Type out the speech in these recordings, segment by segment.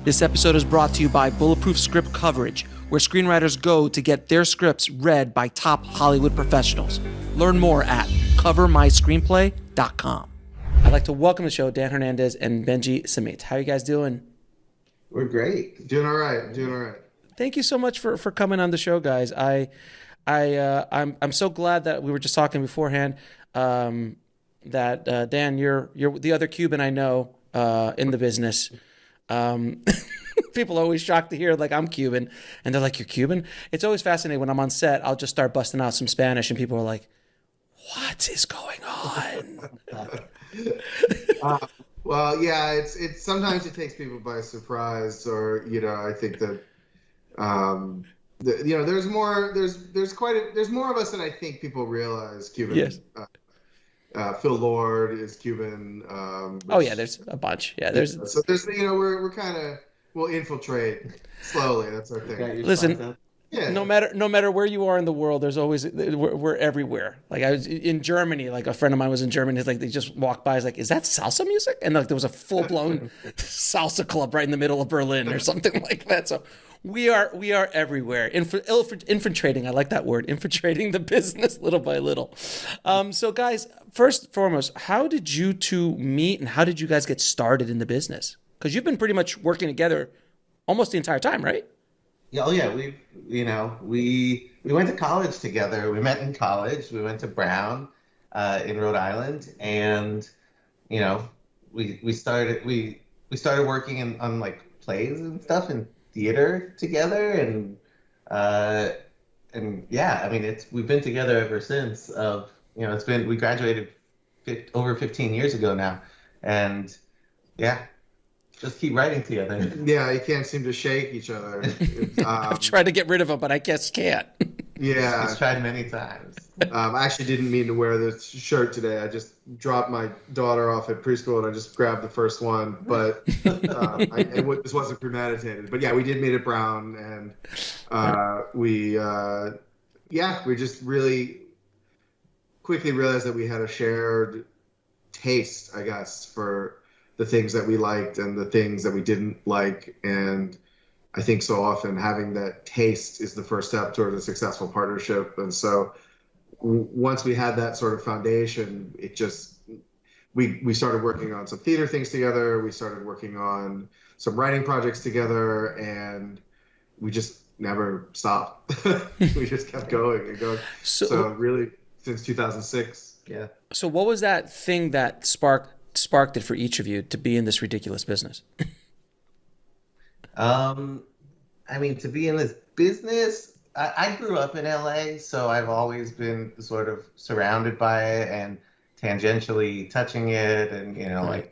This episode is brought to you by Bulletproof Script Coverage, where screenwriters go to get their scripts read by top Hollywood professionals. Learn more at covermyscreenplay.com. I'd like to welcome to the show Dan Hernandez and Benji Samit. How are you guys doing? We're great. Doing all right. Thank you so much for coming on the show, guys. I'm so glad that we were just talking beforehand. That Dan, you're the other Cuban I know in the business. People are always shocked to hear like I'm Cuban, and they're like, "You're Cuban?" It's always fascinating when I'm on set. I'll just start busting out some Spanish, and people are like, "What is going on?" Well, yeah, it's sometimes it takes people by surprise, or I think that there's more of us than I think people realize. Cuban. Yes. Phil Lord is Cuban. There's a bunch. Yeah, there's. So there's we're kind of we'll infiltrate slowly. That's our thing. Listen, yeah. No matter where you are in the world, there's always we're everywhere. Like I was in Germany, like a friend of mine was in Germany. It's like they just walked by. I was like, "Is that salsa music?" And like there was a full blown salsa club right in the middle of Berlin or something like that. So. We are everywhere. Infiltrating, I like that word, infiltrating the business little by little. So guys, first and foremost, how did you two meet and how did you guys get started in the business? Because you've been pretty much working together almost the entire time, right? Yeah, we went to college together. We met in college. We went to Brown in Rhode Island, and we started working on like plays and stuff and theater together, and yeah, I mean we've been together ever since. We graduated over 15 years ago now, and yeah, just keep writing together. Yeah, you can't seem to shake each other. I've tried to get rid of them, but I just can't. Yeah, I've tried many times. I actually didn't mean to wear this shirt today. I just dropped my daughter off at preschool and I just grabbed the first one, but this wasn't premeditated. But yeah, we did meet at Brown, and we just really quickly realized that we had a shared taste, I guess, for the things that we liked and the things that we didn't like. And I think so often having that taste is the first step toward a successful partnership. And so once we had that sort of foundation, it just, we started working on some theater things together. We started working on some writing projects together, and we just never stopped. We just kept going and going. So really since 2006. Yeah. So what was that thing that sparked it for each of you to be in this ridiculous business? I mean, to be in this business, I grew up in LA, so I've always been sort of surrounded by it and tangentially touching it. And, like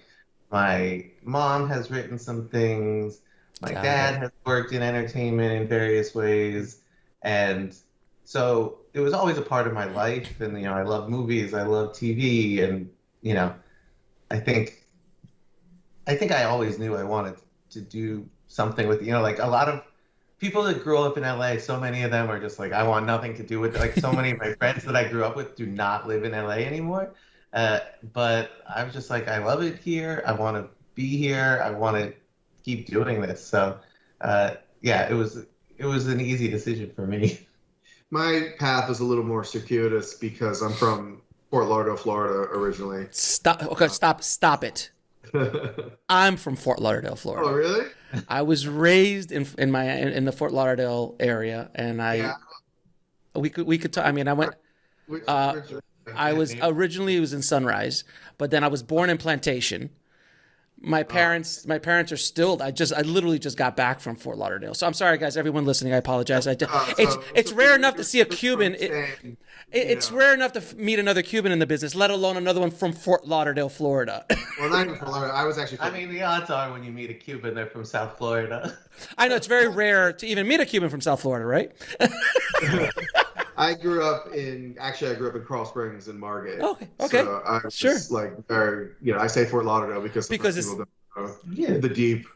my mom has written some things. My dad has worked in entertainment in various ways. And so it was always a part of my life. And, I love movies, I love TV. And, I think I always knew I wanted to do something with, like a lot of people that grow up in LA, so many of them are just like, I want nothing to do with it. Like so many of my friends that I grew up with do not live in LA anymore. But I was just like, I love it here. I want to be here. I want to keep doing this. So, yeah, it was an easy decision for me. My path was a little more circuitous because I'm from Fort Lauderdale, Florida, originally. Stop it. I'm from Fort Lauderdale, Florida. Oh, really? I was raised in the Fort Lauderdale area, and we could talk. I mean, I went. I was originally it was in Sunrise, but then I was born in Plantation. My parents are still. I literally just got back from Fort Lauderdale. So I'm sorry, guys. Everyone listening, I apologize. It's rare enough to see a Cuban. It's rare enough to meet another Cuban in the business, let alone another one from Fort Lauderdale, Florida. Well, not even Fort Lauderdale. I was actually. I mean, the odds are when you meet a Cuban, they're from South Florida. I know it's very rare to even meet a Cuban from South Florida, right? I grew up in Coral Springs and Margate. Okay. So I was like very, I say Fort Lauderdale because people don't know the deep.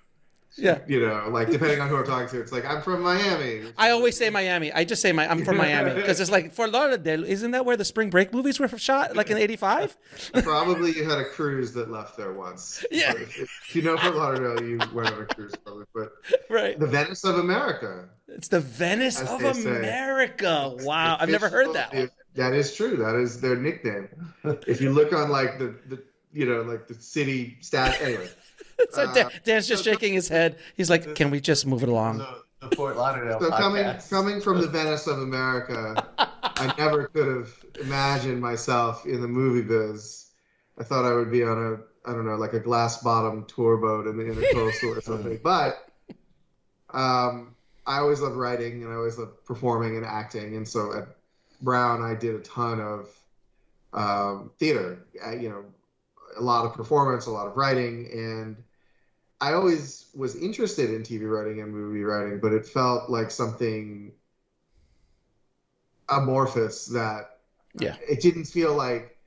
Yeah. You know, like depending on who I'm talking to, it's like, I'm from Miami. I always say Miami. I just say I'm from Miami because it's like Fort Lauderdale. Isn't that where the spring break movies were shot? Like in '85? Probably you had a cruise that left there once. Yeah. But if you know Fort Lauderdale, you went on a cruise probably. But Right. the Venice of America. It's the Venice As of they say. America. Wow. I've never heard that one. That is true. That is their nickname. If you look on like the you know, like the city stat, anyway. So Dan's just shaking his head. He's like, "Can we just move it along?" The Fort Lauderdale So podcast. coming from the Venice of America, I never could have imagined myself in the movie biz. I thought I would be on a, I don't know, like a glass bottom tour boat in a coastal or something. But I always loved writing and I always loved performing and acting. And so at Brown, I did a ton of theater. You know, a lot of performance, a lot of writing, and I always was interested in TV writing and movie writing, but it felt like something amorphous that it didn't feel like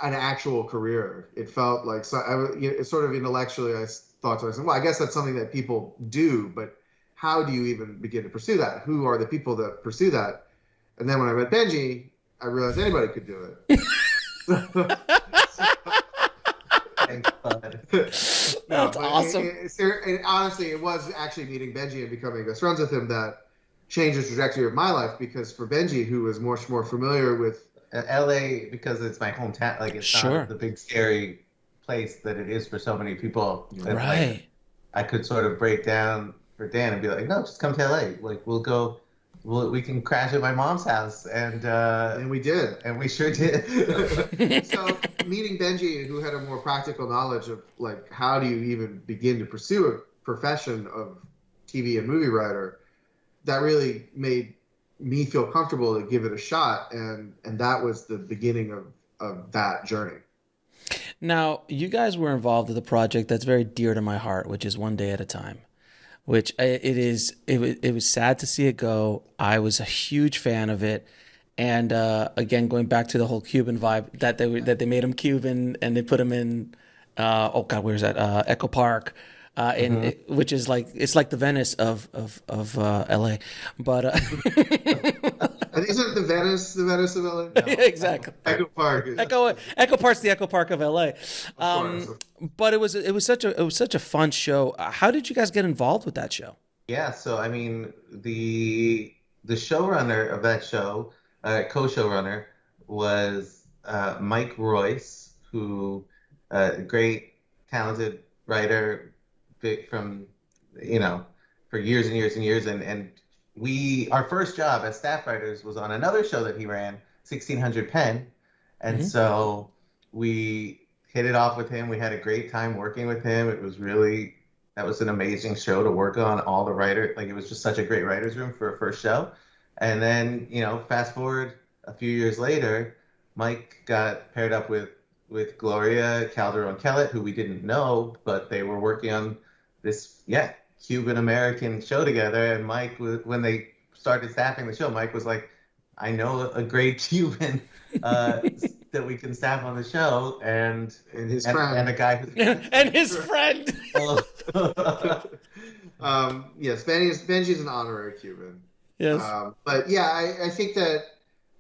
an actual career. It felt like sort of intellectually, I thought to myself, well, I guess that's something that people do, but how do you even begin to pursue that? Who are the people that pursue that? And then when I met Benji, I realized anybody could do it. That's awesome. And honestly, it was actually meeting Benji and becoming best friends with him that changed the trajectory of my life, because for Benji, who was much more familiar with LA, because it's my hometown, like it's not the big scary place that it is for so many people. Right. Like, I could sort of break down for Dan and be like, no, just come to LA. Like we can crash at my mom's house, and we did, and we sure did. So meeting Benji, who had a more practical knowledge of like how do you even begin to pursue a profession of TV and movie writer, that really made me feel comfortable to give it a shot, and that was the beginning of that journey. Now, you guys were involved with a project that's very dear to my heart, which is One Day at a Time. Which it was sad to see it go. I was a huge fan of it, and again, going back to the whole Cuban vibe, that they made him Cuban and they put him in where's that Echo Park, which is like, it's like the Venice of LA, but isn't the Venice of LA? No. Exactly. Echo Park. Echo Park's the Echo Park of LA. But it was such a fun show. How did you guys get involved with that show? Yeah, so I mean, the showrunner of that show, co-showrunner, was Mike Royce, who great, talented writer, from, you know, for years and years and years, and our first job as staff writers was on another show that he ran, 1600 Penn, and so we hit it off with him. We had a great time working with him. That was an amazing show to work on. All the writers, like, it was just such a great writer's room for a first show. And then, you know, fast forward a few years later, Mike got paired up with Gloria Calderon-Kellett, who we didn't know, but they were working on this, Cuban-American show together. And Mike, when they started staffing the show, Mike was like, I know a great Cuban that we can staff on the show, and his friend, and a guy who's and his friend. Yes, Benji's an honorary Cuban. Yes, but yeah, I think that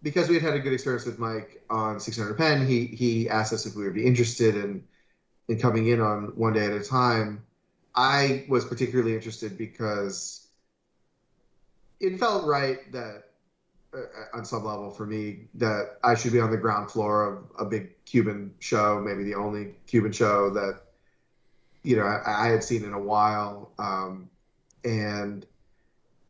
because we had a good experience with Mike on 600 Penn, he asked us if we would be interested in coming in on One Day at a Time. I was particularly interested because it felt right that, on some level for me, that I should be on the ground floor of a big Cuban show, maybe the only Cuban show that, you know, I had seen in a while. And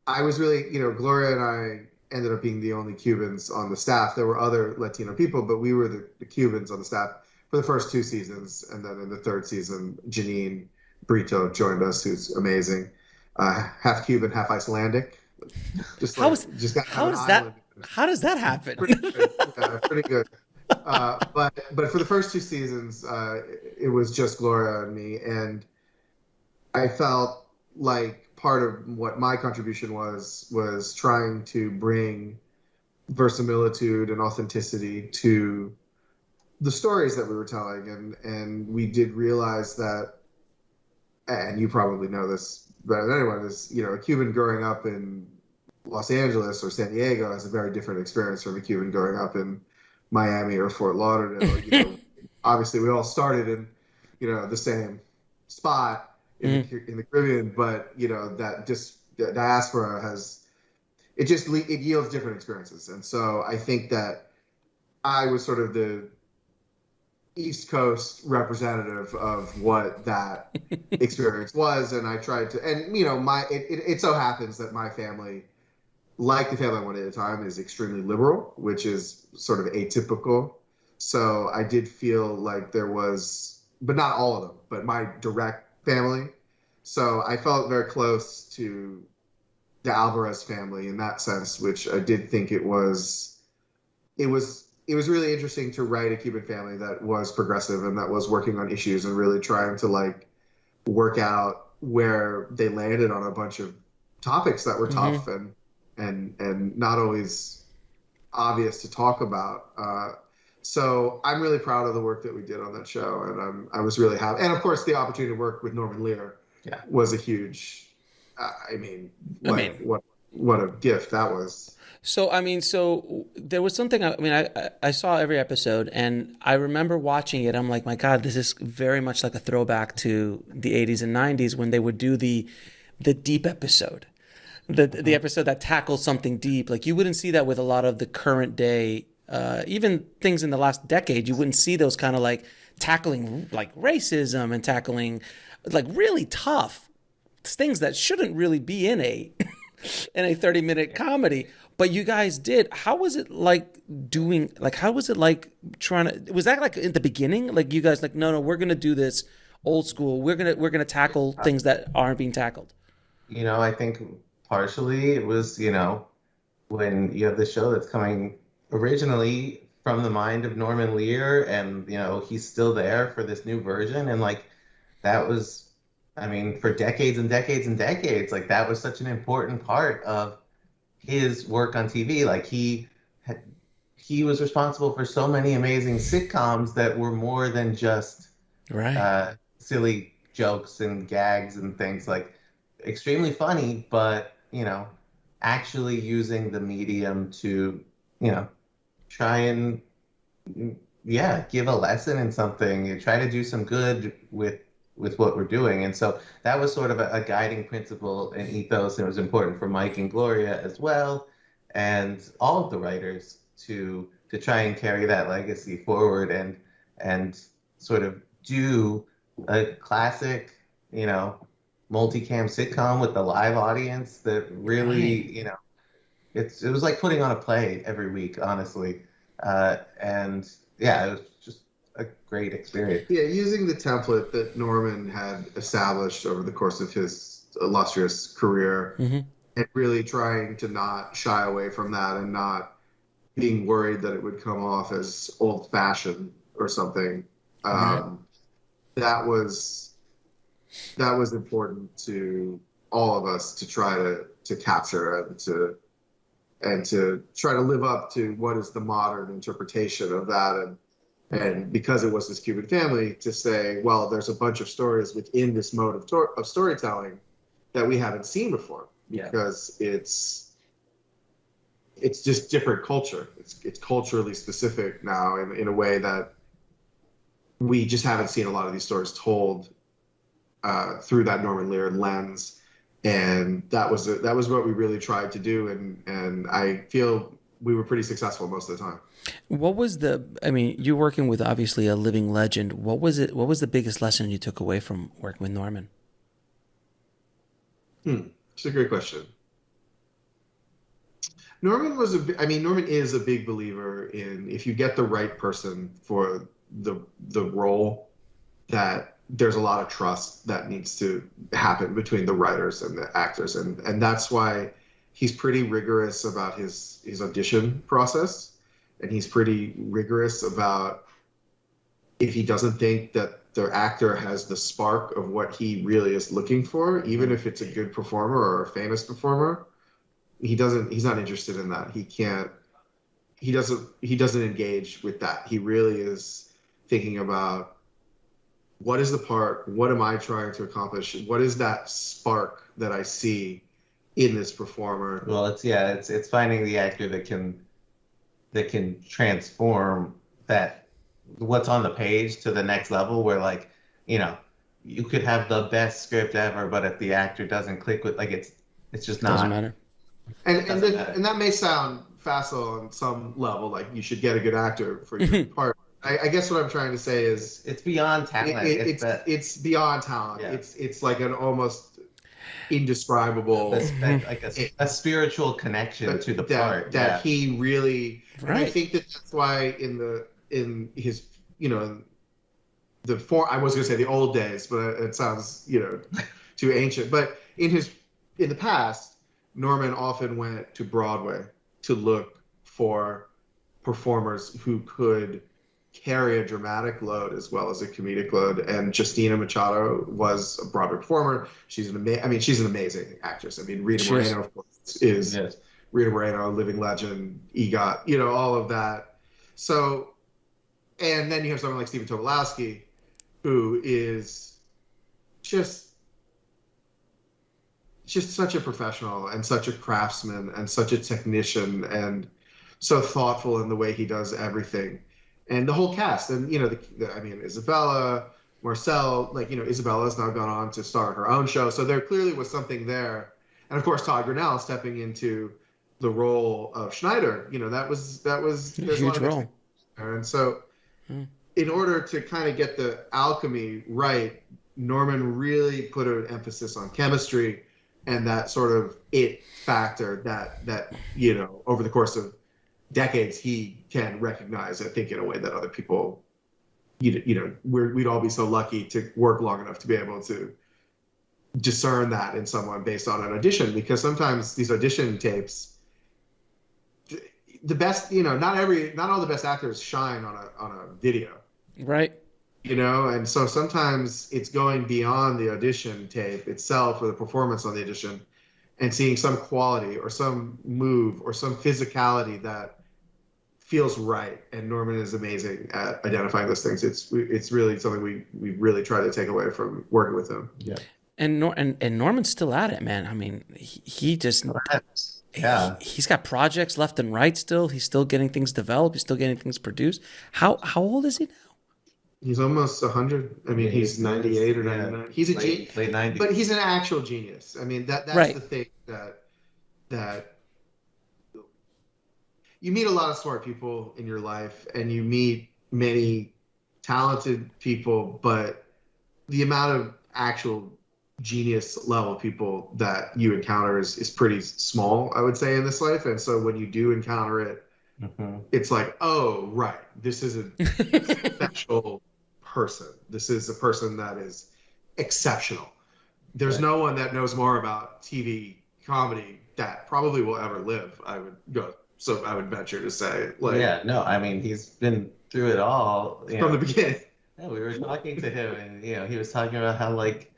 I was really, you know, Gloria and I ended up being the only Cubans on the staff. There were other Latino people, but we were the Cubans on the staff for the first 2 seasons. And then in the 3rd season, Janine Brito joined us, who's amazing. Half Cuban, half Icelandic. How does that happen? Pretty good. But for the first 2 seasons, it was just Gloria and me, and I felt like part of what my contribution was trying to bring verisimilitude and authenticity to the stories that we were telling, and we did realize that and you probably know this better than anyone, is, you know, a Cuban growing up in Los Angeles or San Diego has a very different experience from a Cuban growing up in Miami or Fort Lauderdale. You know, obviously we all started in, you know, the same spot in the Caribbean, but you know that just the diaspora has it yields different experiences, and so I think that I was sort of the East Coast representative of what that experience was, and I tried to, and you know, it so happens that my family, like the family I wanted at the time, is extremely liberal, which is sort of atypical. So I did feel like there was, but not all of them, but my direct family. So I felt very close to the Alvarez family in that sense, which I did think it was really interesting to write a Cuban family that was progressive and that was working on issues and really trying to like work out where they landed on a bunch of topics that were tough and not always obvious to talk about. So I'm really proud of the work that we did on that show, and I was really happy. And of course, the opportunity to work with Norman Lear was a huge. What a gift that was. So there was something. I saw every episode, and I remember watching it. I'm like, my God, this is very much like a throwback to the '80s and '90s when they would do the deep episode, the episode that tackles something deep. Like you wouldn't see that with a lot of the current day. Even things in the last decade, you wouldn't see those kind of like tackling like racism and tackling like really tough things that shouldn't really be in a 30-minute comedy. But you guys did. How was it like doing? Like, how was it like trying to? Was that like in the beginning? Like you guys like, no, we're gonna do this old school. We're gonna tackle things that aren't being tackled. You know, I think partially it was, you know, when you have the show that's coming originally from the mind of Norman Lear, and you know he's still there for this new version, and like that was, I mean, for decades and decades and decades, like that was such an important part of his work on TV. Like he was responsible for so many amazing sitcoms that were more than just silly jokes and gags and things, like extremely funny, but you know, actually using the medium to, you know, try and give a lesson in something and try to do some good with what we're doing. And so that was sort of a guiding principle and ethos, and it was important for Mike and Gloria as well, and all of the writers to try and carry that legacy forward and sort of do a classic, you know, multicam sitcom with a live audience that really, you know, it was like putting on a play every week, honestly. And yeah, it was just a great experience. Yeah, using the template that Norman had established over the course of his illustrious career, and really trying to not shy away from that and not being worried that it would come off as old-fashioned or something. That was important to all of us to try to capture and to try to live up to what is the modern interpretation of that. And because it was this Cuban family, to say, well, there's a bunch of stories within this mode of storytelling that we haven't seen before, because it's just different culture. It's culturally specific now in a way that we just haven't seen a lot of these stories told through that Norman Lear lens. And that was what we really tried to do, and I feel we were pretty successful most of the time. What was you're working with obviously a living legend. What was the biggest lesson you took away from working with Norman? It's a great question. Norman is a big believer in, if you get the right person for the role, that there's a lot of trust that needs to happen between the writers and the actors. And that's why he's pretty rigorous about his audition process. And he's pretty rigorous about, if he doesn't think that the actor has the spark of what he really is looking for, even if it's a good performer or a famous performer, he's not interested in that. He doesn't engage with that. He really is thinking about what is the part? What am I trying to accomplish? What is that spark that I see in this performer? Well, it's finding the actor that can transform that what's on the page to the next level, where like, you know, you could have the best script ever, but if the actor doesn't click with, like, it's just not. Doesn't matter. And that may sound facile on some level, like you should get a good actor for your part. I guess what I'm trying to say is it's beyond talent. It's beyond talent. Yeah. It's like an almost indescribable, like a spiritual connection to the part that he really. Right. And I think that's why in his, you know, I was going to say the old days, but it sounds, you know, too ancient. But in the past, Norman often went to Broadway to look for performers who could carry a dramatic load as well as a comedic load. And Justina Machado was a Broadway performer. She's an amazing actress. I mean, Rita Moreno, of course, is Rita Moreno, living legend, EGOT, you know, all of that. So, and then you have someone like Stephen Tobolowsky, who is just such a professional and such a craftsman and such a technician and so thoughtful in the way he does everything. And the whole cast, and, you know, Isabella, Marcel, like, you know, Isabella's now gone on to start her own show. So there clearly was something there. And of course, Todd Grinnell stepping into the role of Schneider, you know, that was a huge role. And so in order to kind of get the alchemy right, Norman really put an emphasis on chemistry and that sort of it factor that, you know, over the course of decades, he can recognize, I think, in a way that other people, you know, we'd all be so lucky to work long enough to be able to discern that in someone based on an audition, because sometimes these audition tapes, the best, you know, not all the best actors shine on a video. Right. You know, and so sometimes it's going beyond the audition tape itself or the performance on the audition and seeing some quality or some move or some physicality that feels right. And Norman is amazing at identifying those things. It's really something we really try to take away from working with him. Yeah. And Norman's still at it, man. I mean, he just he's got projects left and right still. He's still getting things developed. He's still getting things produced. How old is he now? He's almost 100. I mean, he's 98 or 99. He's a genius, late 90s. but he's an actual genius. I mean, that's right. The thing that you meet a lot of smart people in your life, and you meet many talented people, but the amount of actual genius level people that you encounter is pretty small, I would say, in this life. And so when you do encounter it, it's like, oh, right, this is a special person. This is a person that is exceptional. There's no one that knows more about TV comedy that probably will ever live, I would go. So I would venture to say, like, I mean, he's been through it all from the beginning. Yeah, we were talking to him, and you know, he was talking about how, like,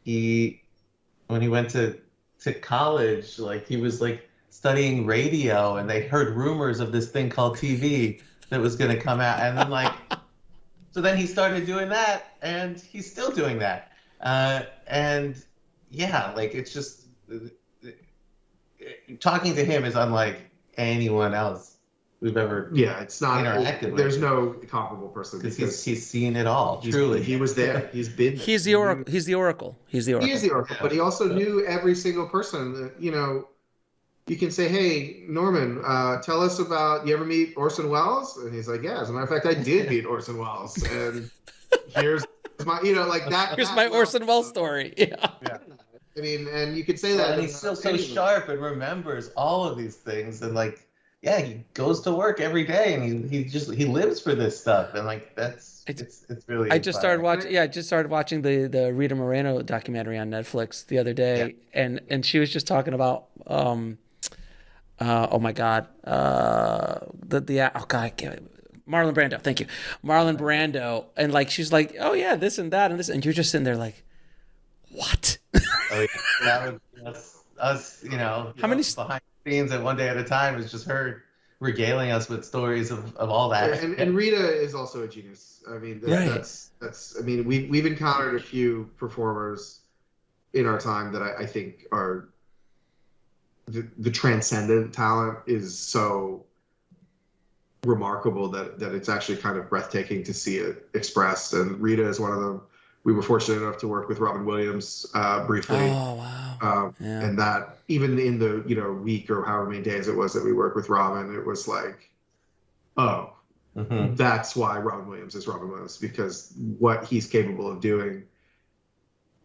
when he went to college, like, he was like studying radio, and they heard rumors of this thing called TV that was going to come out, and then like, so then he started doing that, and he's still doing that, and yeah, like, it's just talking to him is unlike anyone else we've ever it's not interacted with. There's no comparable person because he's seen it all. Truly, he was there. He's been there. He's the oracle. He is the oracle. He is the oracle, but he also knew every single person. You know, you can say, "Hey, Norman, tell us about. You ever meet Orson Welles?" And he's like, "Yeah, as a matter of fact, I did meet Orson Welles." And here's my, you know, like that. Here's my Orson Welles story. Yeah. I mean, and you could say that. And he's still so sharp and remembers all of these things, and like, yeah, he goes to work every day, and he lives for this stuff, and like it's really. I just started watching. Yeah, I just started watching the Rita Moreno documentary on Netflix the other day, and she was just talking about oh my God, Marlon Brando. Thank you, Marlon Brando, and like she's like, oh yeah, this and that and this, and you're just sitting there like, what? Oh, yeah. That was us, you know. How many behind the scenes and one day at a time is just her regaling us with stories of all that. And Rita is also a genius. I mean, that's I mean, we've encountered a few performers in our time that I think are the transcendent talent is so remarkable that it's actually kind of breathtaking to see it expressed. And Rita is one of them. We were fortunate enough to work with Robin Williams briefly. Oh wow! And that even in the week or however many days it was that we worked with Robin, it was like, oh, that's why Robin Williams is Robin Williams, because what he's capable of doing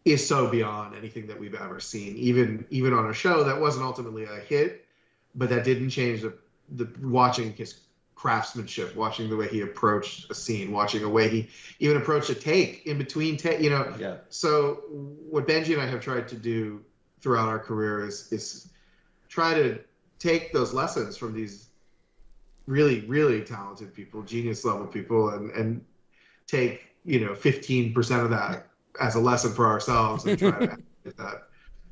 is so beyond anything that we've ever seen. Even on a show that wasn't ultimately a hit, but that didn't change the watching his craftsmanship, watching the way he approached a scene, watching the way he even approached a take in between Yeah. So what Benji and I have tried to do throughout our career is try to take those lessons from these really, really talented people, genius level people, and take 15% of that as a lesson for ourselves and try to get that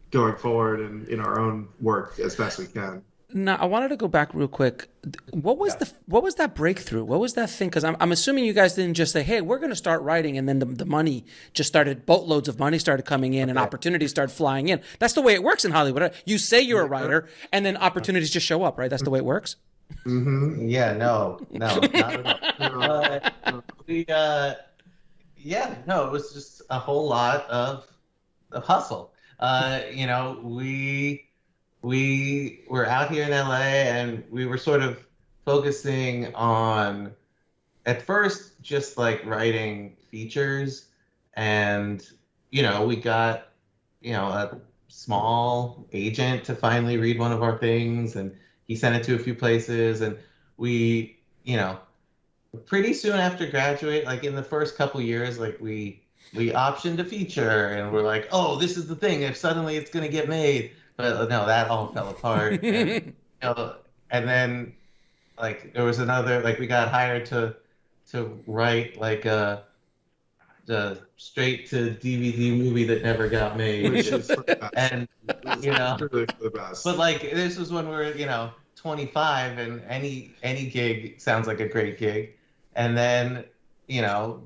going forward and in our own work as best we can. Now, I wanted to go back real quick. What was that breakthrough? What was that thing? Because I'm assuming you guys didn't just say, "Hey, we're going to start writing," and then the money just started. Boatloads of money started coming in, and opportunities started flying in. That's the way it works in Hollywood. You say you're a writer, and then opportunities just show up, right? That's the way it works. Mm-hmm. Yeah. No, not at all. It was just a whole lot of hustle. We were out here in LA and we were sort of focusing on, at first, just like writing features. And, we got, a small agent to finally read one of our things, and he sent it to a few places. And we, pretty soon after graduate, like in the first couple years, like we optioned a feature and we're like, oh, this is the thing. If suddenly it's going to get made. But no, that all fell apart. And, and then like there was another, like we got hired to write like the straight to DVD movie that never got made. Which is for the best. And really for the best. But like this was when we're 25 and any gig sounds like a great gig. And then and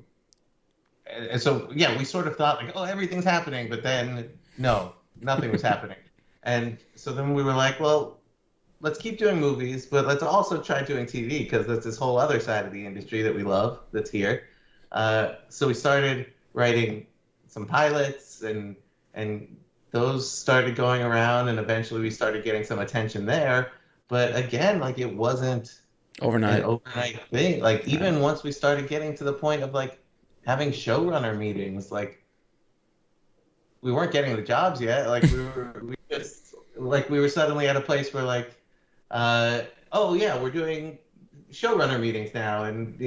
so we sort of thought like, oh, everything's happening, but then no, nothing was happening. And so then we were like, well, let's keep doing movies, but let's also try doing TV, because that's this whole other side of the industry that we love that's here. So we started writing some pilots, and those started going around, and eventually we started getting some attention there. But again, like it wasn't Overnight. an overnight thing. Like even once we started getting to the point of like having showrunner meetings, like we weren't getting the jobs yet. Like we were suddenly at a place where like, oh yeah, we're doing showrunner meetings now, and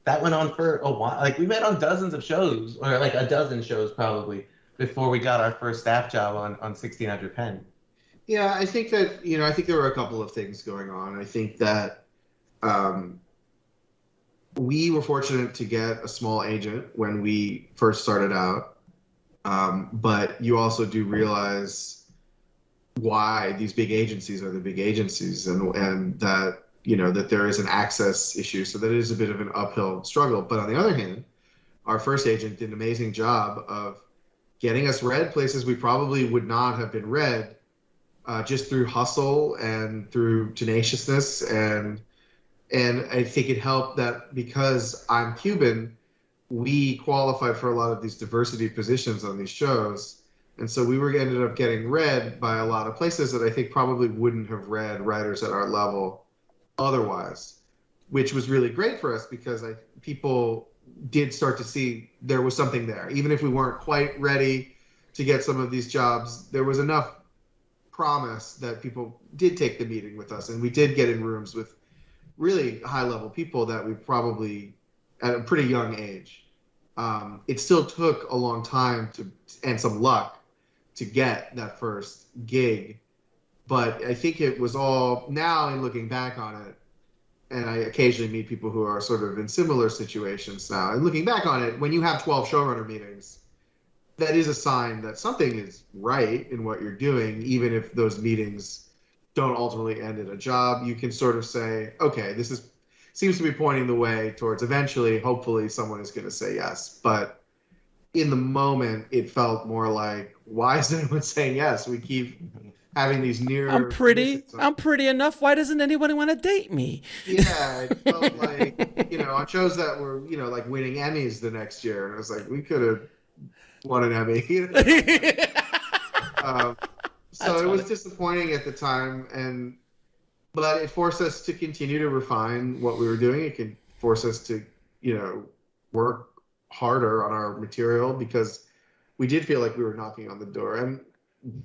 that went on for a while. Like we met on dozens of shows, or like a dozen shows probably, before we got our first staff job on 1600 Penn. Yeah, I think that I think there were a couple of things going on. I think that we were fortunate to get a small agent when we first started out. But you also do realize why these big agencies are the big agencies, and that that there is an access issue, so that it is a bit of an uphill struggle. But on the other hand, our first agent did an amazing job of getting us read places we probably would not have been read, just through hustle and through tenaciousness, and I think it helped that because I'm Cuban, we qualified for a lot of these diversity positions on these shows. And so we ended up getting read by a lot of places that I think probably wouldn't have read writers at our level otherwise, which was really great for us because people did start to see there was something there. Even if we weren't quite ready to get some of these jobs, there was enough promise that people did take the meeting with us. And we did get in rooms with really high-level people that we probably, at a pretty young age, it still took a long time and some luck to get that first gig. But I think it was all, now in looking back on it, and I occasionally meet people who are sort of in similar situations now, and looking back on it, when you have 12 showrunner meetings, that is a sign that something is right in what you're doing, even if those meetings don't ultimately end in a job. You can sort of say, okay, seems to be pointing the way towards eventually, hopefully, someone is going to say yes. But in the moment, it felt more like, why is anyone saying yes? We keep having these near. I'm pretty enough. Why doesn't anybody want to date me? Yeah, it felt like, on shows that were, like winning Emmys the next year. And I was like, we could have won an Emmy. So it was disappointing at the time, but it forced us to continue to refine what we were doing. It could force us to, work harder on our material because we did feel like we were knocking on the door. And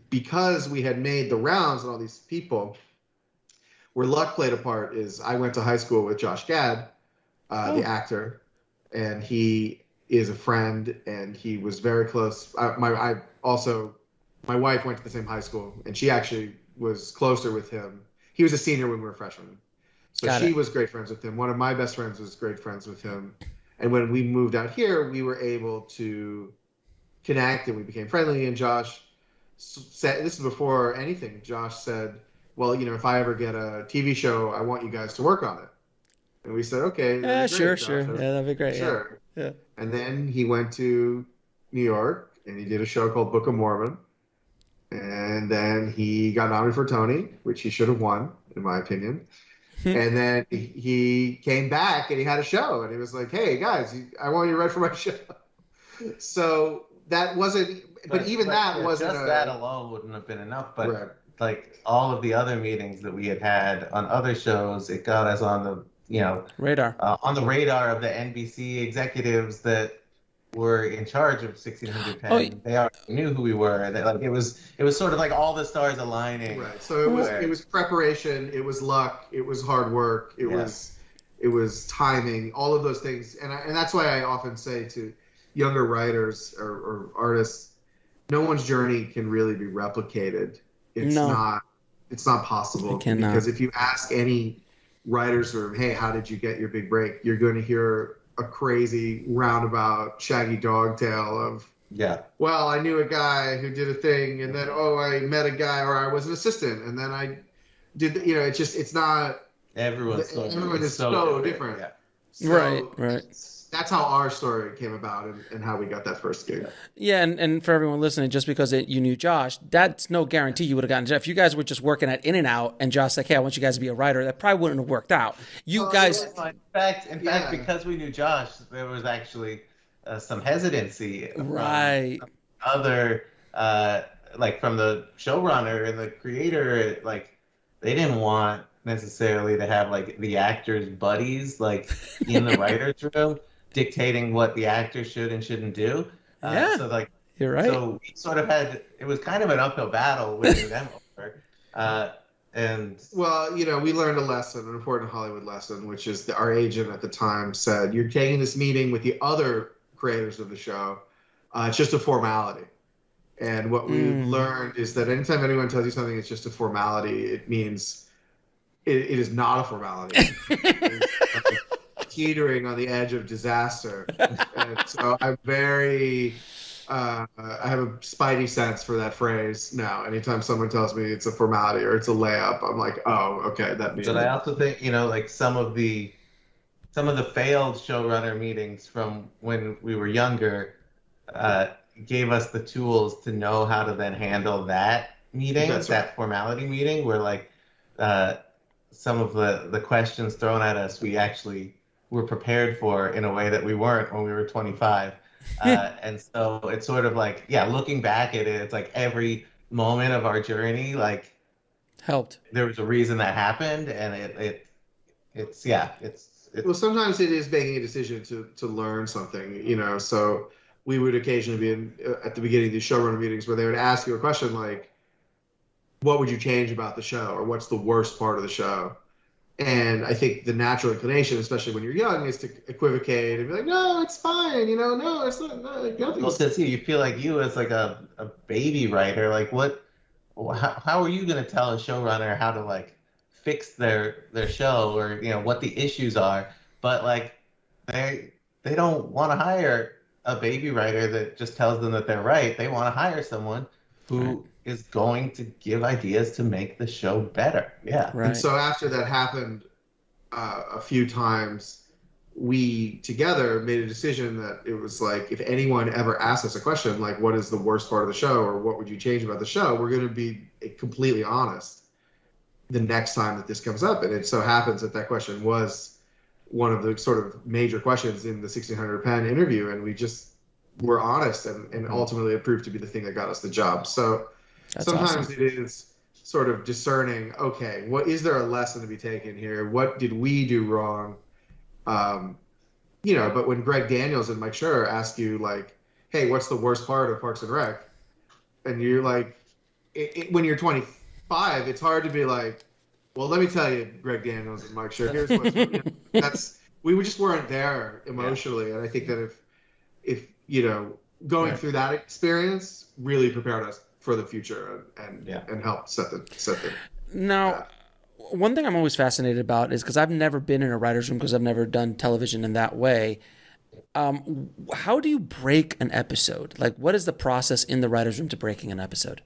because we had made the rounds and all these people, where luck played a part is I went to high school with Josh Gad, the actor, and he is a friend, and he was very close. My wife went to the same high school, and she actually was closer with him. He was a senior when we were freshmen. So she was great friends with him. One of my best friends was great friends with him. And when we moved out here, we were able to connect, and we became friendly. And Josh said, this is before anything, Josh said, well, if I ever get a TV show, I want you guys to work on it. And we said, okay. Yeah, sure. Josh. Yeah, that'd be great. Sure. Yeah. And then he went to New York, and he did a show called Book of Mormon. And then he got nominated for Tony, which he should have won, in my opinion. And then he came back, and he had a show. And he was like, hey, guys, I want you to write for my show. So that wasn't – but even that wasn't – just that alone wouldn't have been enough. But like all of the other meetings that we had on other shows, it got us on the radar on the radar of the NBC executives that were in charge of 1600 Penn. They already knew who we were. It was sort of like all the stars aligning. Right. So it was preparation. It was luck. It was hard work. It was timing. All of those things. And that's why I often say to younger writers or artists, no one's journey can really be replicated. It's not possible. Because if you ask any writers hey, how did you get your big break? You're going to hear a crazy roundabout shaggy dog tale of, well, I knew a guy who did a thing, and then, I met a guy, or I was an assistant, and then I did, it's not, everyone is so different. Yeah. So right. That's how our story came about and how we got that first gig. Yeah, and for everyone listening, just because you knew Josh, that's no guarantee you would have gotten. If you guys were just working at In-N-Out and Josh said, hey, I want you guys to be a writer, that probably wouldn't have worked out. You guys... In fact, because we knew Josh, there was actually some hesitancy. Right. Other, like from the showrunner and the creator, like they didn't want necessarily to have like the actors' buddies like in the writer's room dictating what the actor should and shouldn't do. So like you're right. So we sort of it was kind of an uphill battle winning them over. And well, we learned a lesson, an important Hollywood lesson, which is that our agent at the time said, you're taking this meeting with the other creators of the show. It's just a formality. And what we learned is that anytime anyone tells you something it's just a formality, it means it is not a formality. It's teetering on the edge of disaster. And so I'm very... I have a spidey sense for that phrase now. Anytime someone tells me it's a formality or it's a layup, I'm like, oh, okay, that means. But I also think, like some of the failed showrunner meetings from when we were younger gave us the tools to know how to then handle that meeting, that formality meeting, where like some of the questions thrown at us, we actually were prepared for in a way that we weren't when we were 25. And so it's sort of like, looking back at it, it's like every moment of our journey, like helped. There was a reason that happened, and it's well, sometimes it is making a decision to learn something, so we would occasionally be at the beginning of these showrunner meetings where they would ask you a question like, what would you change about the show, or what's the worst part of the show? And I think the natural inclination, especially when you're young, is to equivocate and be like, no, it's fine, no, it's not. Nothing. Well, because you feel like you as like a baby writer, like how are you going to tell a showrunner how to like fix their show, or what the issues are? But like they don't want to hire a baby writer that just tells them that they're right. They want to hire someone who is going to give ideas to make the show better. Yeah. Right. And so after that happened a few times, we together made a decision that it was like, if anyone ever asks us a question like, what is the worst part of the show, or what would you change about the show, we're going to be completely honest the next time that this comes up. And it so happens that that question was one of the sort of major questions in the 1600 pen interview, and we just were honest, and ultimately it proved to be the thing that got us the job. So That's sometimes awesome. it is sort of discerning, okay, what is there a lesson to be taken here? What did we do wrong? But when Greg Daniels and Mike Schur ask you, like, hey, what's the worst part of Parks and Rec? And you're like, when you're 25, it's hard to be like, well, let me tell you, Greg Daniels and Mike Schur, here's what's, we just weren't there emotionally. And I think that if going through that experience really prepared us for the future and helped set the Now, one thing I'm always fascinated about is, because I've never been in a writer's room, because I've never done television in that way. How do you break an episode? Like, what is the process in the writer's room to breaking an episode?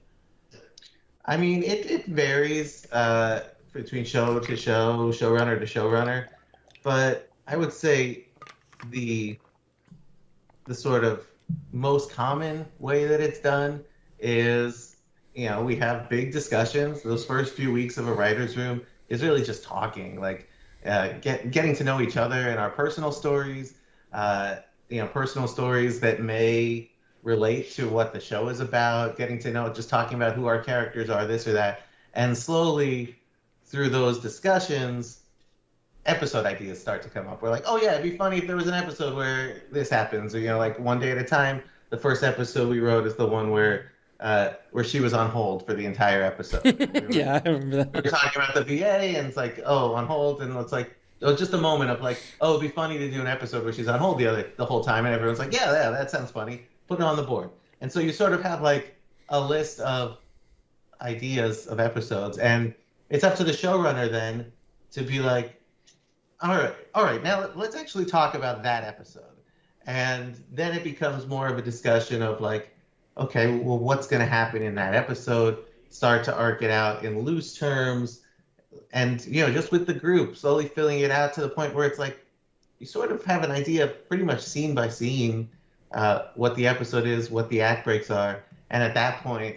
I mean, it varies between show to show, showrunner to showrunner, but I would say the sort of most common way that it's done is, we have big discussions. Those first few weeks of a writer's room is really just talking, like getting to know each other and our personal stories, personal stories that may relate to what the show is about, getting to know, just talking about who our characters are, this or that. And slowly through those discussions, episode ideas start to come up. We're like, oh yeah, it'd be funny if there was an episode where this happens, or, like one day at a time. The first episode we wrote is the one where she was on hold for the entire episode. Yeah, I remember that. We were talking about the VA, and it's like, oh, on hold, and it's like, it was just a moment of like, oh, it'd be funny to do an episode where she's on hold the whole time, and everyone's like, yeah, that sounds funny. Put it on the board. And so you sort of have like a list of ideas of episodes, and it's up to the showrunner then to be like, all right, now let's actually talk about that episode. And then it becomes more of a discussion of like, okay, well, what's going to happen in that episode? Start to arc it out in loose terms, and just with the group, slowly filling it out to the point where it's like you sort of have an idea, pretty much scene by scene, what the episode is, what the act breaks are, and at that point,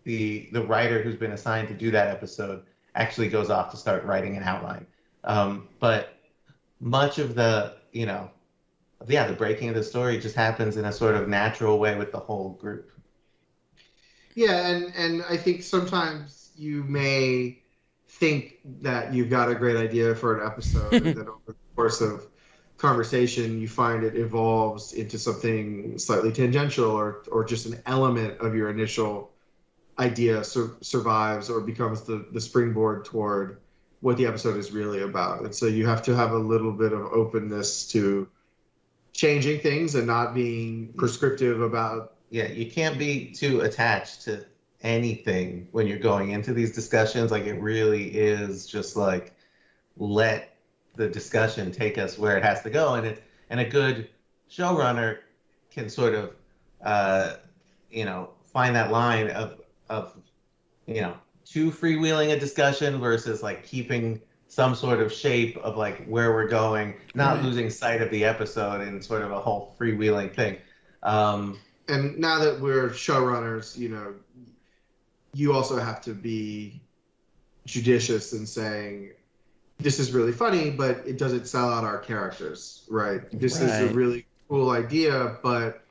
the writer who's been assigned to do that episode actually goes off to start writing an outline. But much of the the breaking of the story just happens in a sort of natural way with the whole group. Yeah, and I think sometimes you may think that you've got a great idea for an episode, and then over the course of conversation, you find it evolves into something slightly tangential, or just an element of your initial idea survives or becomes the springboard toward what the episode is really about. And so you have to have a little bit of openness to changing things and not being prescriptive about. Yeah, you can't be too attached to anything when you're going into these discussions. Like, it really is just like, let the discussion take us where it has to go. And a good showrunner can sort of, find that line of too freewheeling a discussion versus like keeping some sort of shape of like where we're going, not losing sight of the episode in sort of a whole freewheeling thing. And now that we're showrunners, you also have to be judicious in saying, this is really funny, but it doesn't sell out our characters, right? This is a really cool idea, but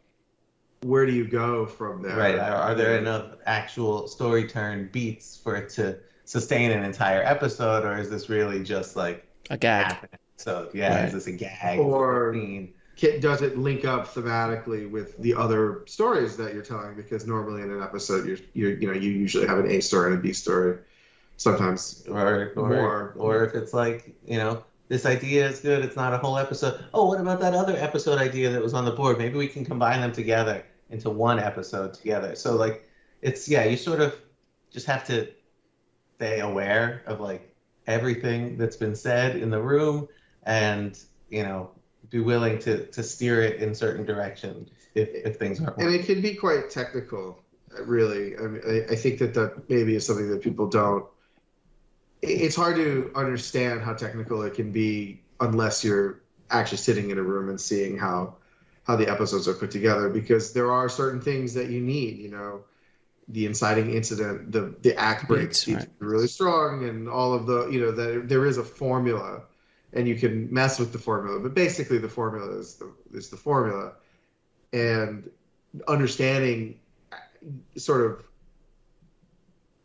where do you go from there? Right. Are there enough actual story turn beats for it to sustain an entire episode, or is this really just like a gag? So is this a gag? Or does it link up thematically with the other stories that you're telling? Because normally in an episode, you usually have an A story and a B story, sometimes or more. Or if it's like, this idea is good, it's not a whole episode. Oh, what about that other episode idea that was on the board? Maybe we can combine them together into one episode together. So like, it's, you sort of just have to stay aware of like everything that's been said in the room, and be willing to steer it in certain directions if things aren't working. And it can be quite technical. really. I mean, I think that maybe is something that people don't. It's hard to understand how technical it can be unless you're actually sitting in a room and seeing how the episodes are put together, because there are certain things that you need, the inciting incident, the act breaks need to be really strong, and all of the, that there is a formula, and you can mess with the formula, but basically the formula is the formula. And understanding sort of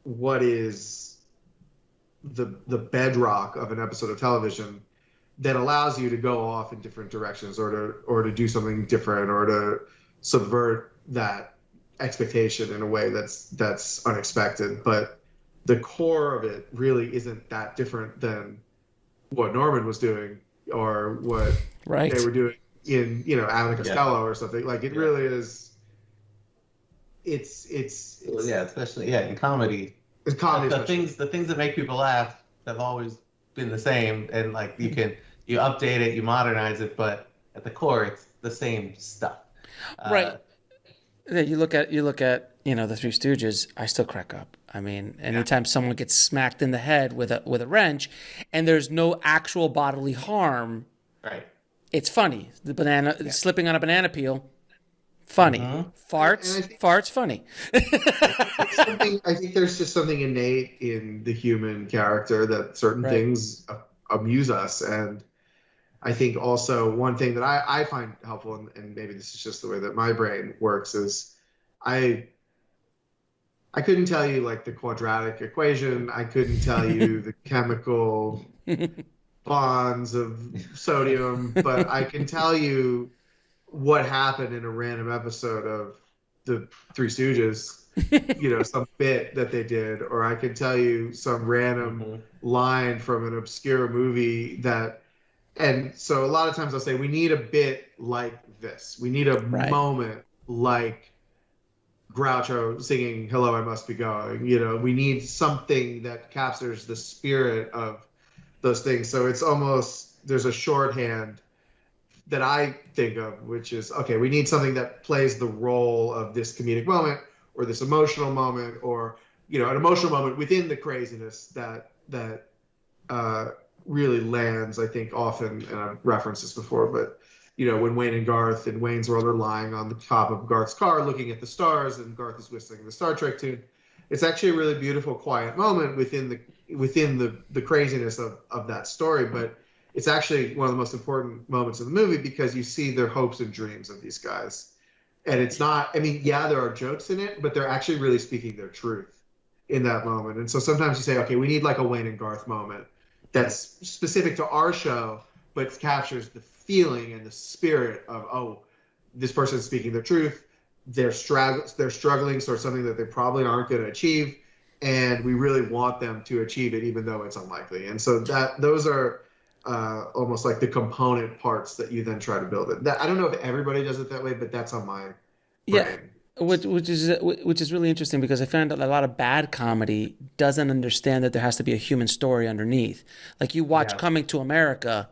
what is the bedrock of an episode of television that allows you to go off in different directions, or to do something different, or to subvert that expectation in a way that's unexpected. But the core of it really isn't that different than what Norman was doing, or what they were doing in Abbott and Costello or something. Like it really is. It's especially in comedy. It's comedy. The things that make people laugh have always been the same, and like you update it, you modernize it, but at the core, it's the same stuff. Right. You look at the Three Stooges. I still crack up. I mean, anytime someone gets smacked in the head with a wrench, and there's no actual bodily harm, right? It's funny. The banana slipping on a banana peel, funny. Farts, funny. I think there's just something innate in the human character that certain things amuse us. And I think also one thing that I find helpful, and maybe this is just the way that my brain works, is I couldn't tell you like the quadratic equation. I couldn't tell you the chemical bonds of sodium, but I can tell you what happened in a random episode of the Three Stooges, some bit that they did, or I can tell you some random line from an obscure movie and so a lot of times I'll say, we need a bit like this. We need a moment like Groucho singing "Hello, I Must Be Going." We need something that captures the spirit of those things. So it's almost, there's a shorthand that I think of, which is, okay, we need something that plays the role of this comedic moment, or this emotional moment, or an emotional moment within the craziness that really lands, I think, often. And I've referenced this before, but when Wayne and Garth in Wayne's World are lying on the top of Garth's car looking at the stars, and Garth is whistling the Star Trek tune, it's actually a really beautiful, quiet moment within the craziness of that story. But it's actually one of the most important moments of the movie, because you see their hopes and dreams of these guys. And it's not, there are jokes in it, but they're actually really speaking their truth in that moment. And so sometimes you say, okay, we need like a Wayne and Garth moment that's specific to our show, but captures the feeling and the spirit of, this person's speaking their truth. They're struggling for something that they probably aren't going to achieve, and we really want them to achieve it, even though it's unlikely. And so those are almost like the component parts that you then try to build it. I don't know if everybody does it that way, but that's on my brain. Yeah, which is really interesting, because I found that a lot of bad comedy doesn't understand that there has to be a human story underneath. Like you watch Coming to America,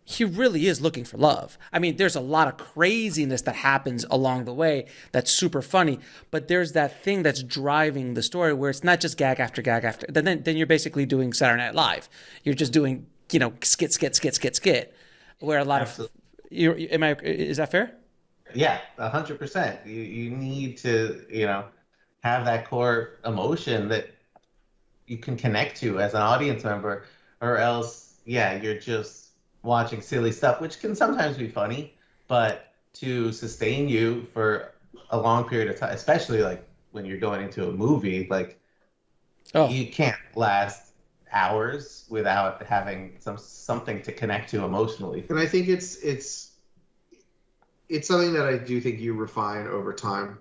he really is looking for love. There's a lot of craziness that happens along the way that's super funny, but there's that thing that's driving the story, where it's not just gag after gag after. Then you're basically doing Saturday Night Live. You're just doing skit. Where a lot of is that fair? Yeah, 100%. You need to have that core emotion that you can connect to as an audience member, or else you're just watching silly stuff, which can sometimes be funny, but to sustain you for a long period of time, especially like when you're going into a movie, like you can't last hours without having something to connect to emotionally. And I think it's something that I do think you refine over time.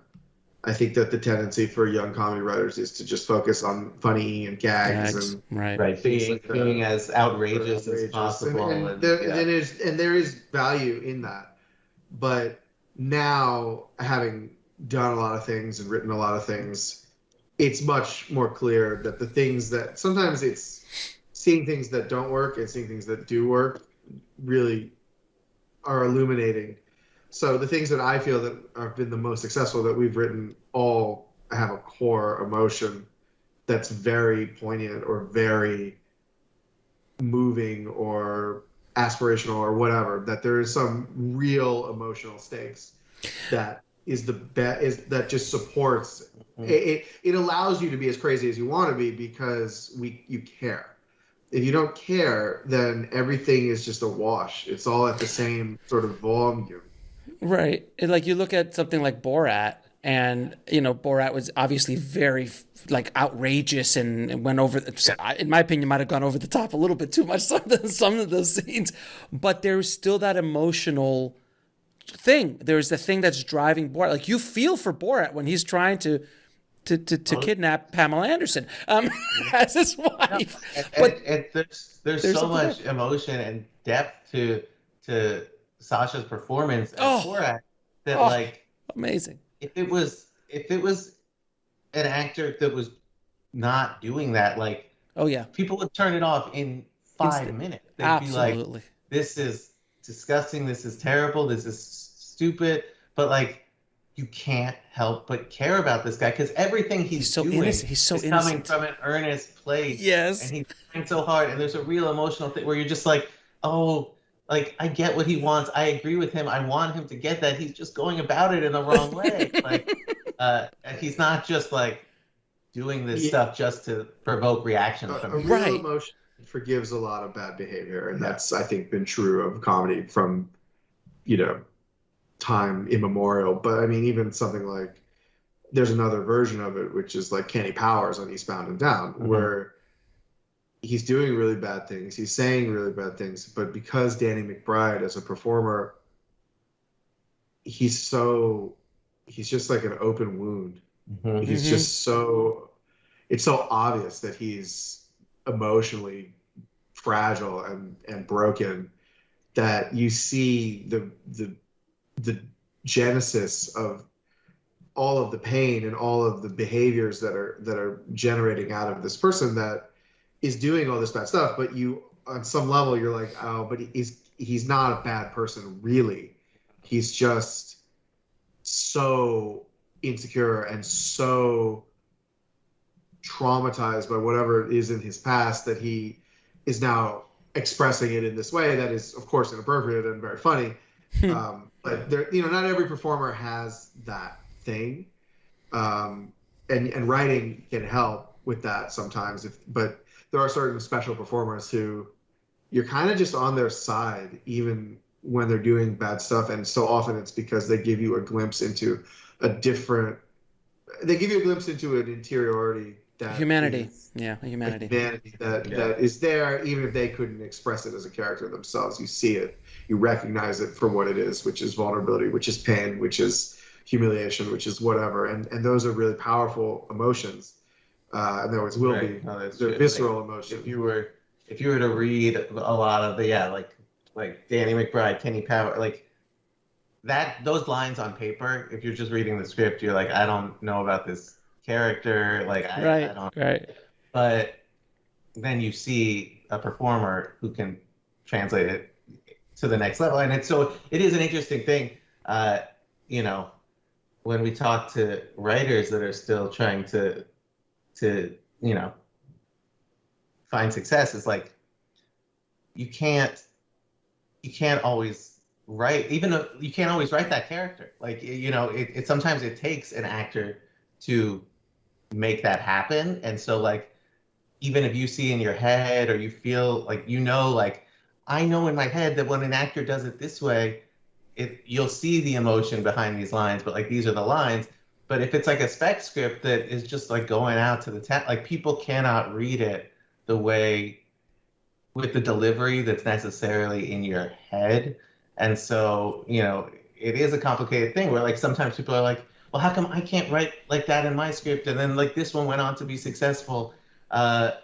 I think that the tendency for young comedy writers is to just focus on funny and gags and being as outrageous as possible. And there is value in that. But now, having done a lot of things and written a lot of things, it's much more clear that the things that sometimes it's seeing things that don't work and seeing things that do work really are illuminating. So the things that I feel that have been the most successful that we've written all have a core emotion that's very poignant or very moving or aspirational or whatever, that there is some real emotional stakes that is that just supports it allows you to be as crazy as you want to be because you care. If you don't care, then everything is just a wash. It's all at the same sort of volume. Right. Like you look at something like Borat, and Borat was obviously very like outrageous and went over. In my opinion, might have gone over the top a little bit too much some of those scenes, but there's still that emotional thing. There's the thing that's driving Borat. Like you feel for Borat when he's trying to kidnap Pamela Anderson as his wife. And there's so much emotion and depth to Sasha's performance as Borat that like amazing. If it was an actor that was not doing that, like people would turn it off in 5 minutes. They'd Absolutely. be like, "This is disgusting. This is terrible. This is stupid." But like, you can't help but care about this guy because everything he's so doing innocent. He's so is innocent. coming from an earnest place. Yes, and he's trying so hard, and there's a real emotional thing where you're just like, "Oh." Like, I get what he wants. I agree with him. I want him to get that. He's just going about it in the wrong way. Like, he's not just like doing this stuff just to provoke reactions from people. Real emotion forgives a lot of bad behavior, and that's, I think, been true of comedy from, time immemorial. But I mean, even something like, there's another version of it, which is like Kenny Powers on Eastbound and Down, where he's doing really bad things. He's saying really bad things, but because Danny McBride as a performer, he's just like an open wound. He's just it's so obvious that he's emotionally fragile and broken that you see the genesis of all of the pain and all of the behaviors that are generating out of this person that is doing all this bad stuff, but you, on some level, you're like, oh, but he's not a bad person, really. He's just so insecure and so traumatized by whatever is in his past that he is now expressing it in this way that is, of course, inappropriate and very funny. But there, not every performer has that thing, and writing can help with that sometimes. But there are certain special performers who you're kind of just on their side, even when they're doing bad stuff. And so often it's because they give you a glimpse into an interiority that humanity. Humanity that is there, even if they couldn't express it as a character themselves. You see it, you recognize it for what it is, which is vulnerability, which is pain, which is humiliation, which is whatever. And those are really powerful emotions. And there always will be. No, they're visceral emotions. If you were to read a lot of the like Danny McBride, Kenny Powers, like that, those lines on paper, if you're just reading the script, you're like, I don't know about this character, like I don't. Right. But then you see a performer who can translate it to the next level, and it is an interesting thing. When we talk to writers that are still trying to find success, is like you can't always write, even though you can't always write that character. Like, it sometimes it takes an actor to make that happen. And so like, even if you see in your head or you feel like, like, I know in my head that when an actor does it this way, you'll see the emotion behind these lines, but like, these are the lines. But if it's like a spec script that is just like going out to the like, people cannot read it the way with the delivery that's necessarily in your head. And so, it is a complicated thing where like sometimes people are like, well, how come I can't write like that in my script? And then like this one went on to be successful, but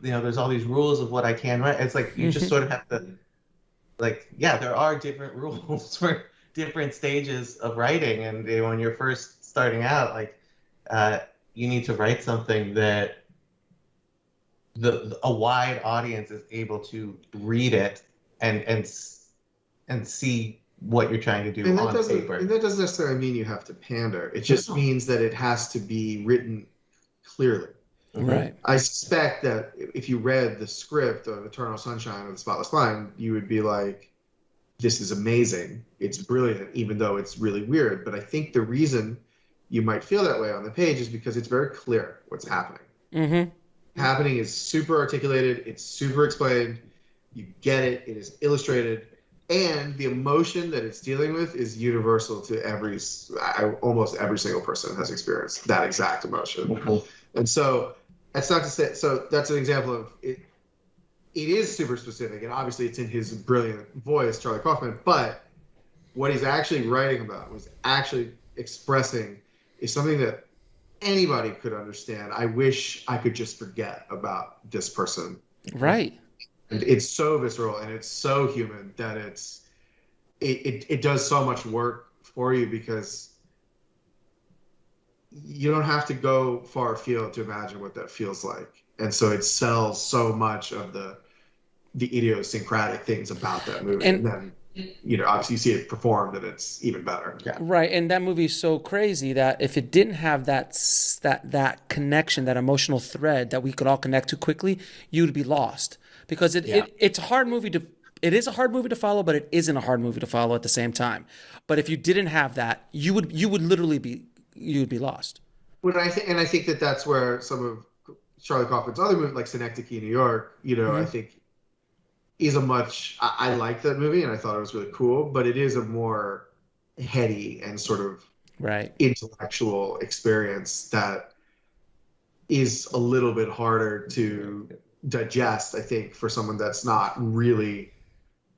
there's all these rules of what I can write. It's like, you just sort of have to, like, there are different rules for different stages of writing. And when you're first starting out, like, you need to write something that a wide audience is able to read it and see what you're trying to do And on paper. And that doesn't necessarily mean you have to pander. It just means that it has to be written clearly. Right. I suspect that if you read the script of Eternal Sunshine of the Spotless Mind, you would be like, this is amazing. It's brilliant, even though it's really weird. But I think the reason you might feel that way on the page is because it's very clear what's happening. Happening is super articulated. It's super explained. You get it. It is illustrated. And the emotion that it's dealing with is universal to almost every single person has experienced that exact emotion. And so that's not to say, so that's an example of it. It is super specific, and obviously it's in his brilliant voice, Charlie Kaufman, but what he's actually writing about, was actually expressing, is something that anybody could understand. I wish I could just forget about this person. Right. And it's so visceral and it's so human that it does so much work for you, because you don't have to go far afield to imagine what that feels like. And so it sells so much of the idiosyncratic things about that movie. And then, obviously you see it performed and it's even better. Yeah. Right. And that movie is so crazy that if it didn't have that connection, that emotional thread that we could all connect to quickly, you'd be lost. Because it's a hard movie it is a hard movie to follow, but it isn't a hard movie to follow at the same time. But if you didn't have that, you would literally be lost. But I think that that's where some of Charlie Kaufman's other movies, like Synecdoche, New York, I think is I like that movie and I thought it was really cool, but it is a more heady and sort of intellectual experience that is a little bit harder to digest, I think, for someone that's not really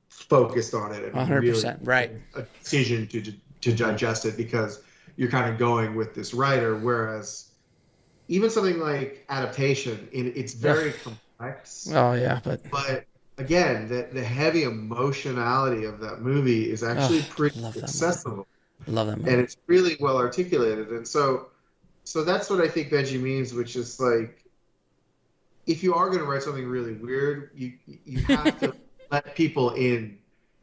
focused on it and 100%, really right. a decision to digest it, because you're kind of going with this writer, whereas even something like Adaptation, it's very complex. Oh yeah, but again, the heavy emotionality of that movie is actually pretty accessible. Love that movie. And it's really well articulated. And so that's what I think Benji means, which is like, if you are going to write something really weird, you have to let people in.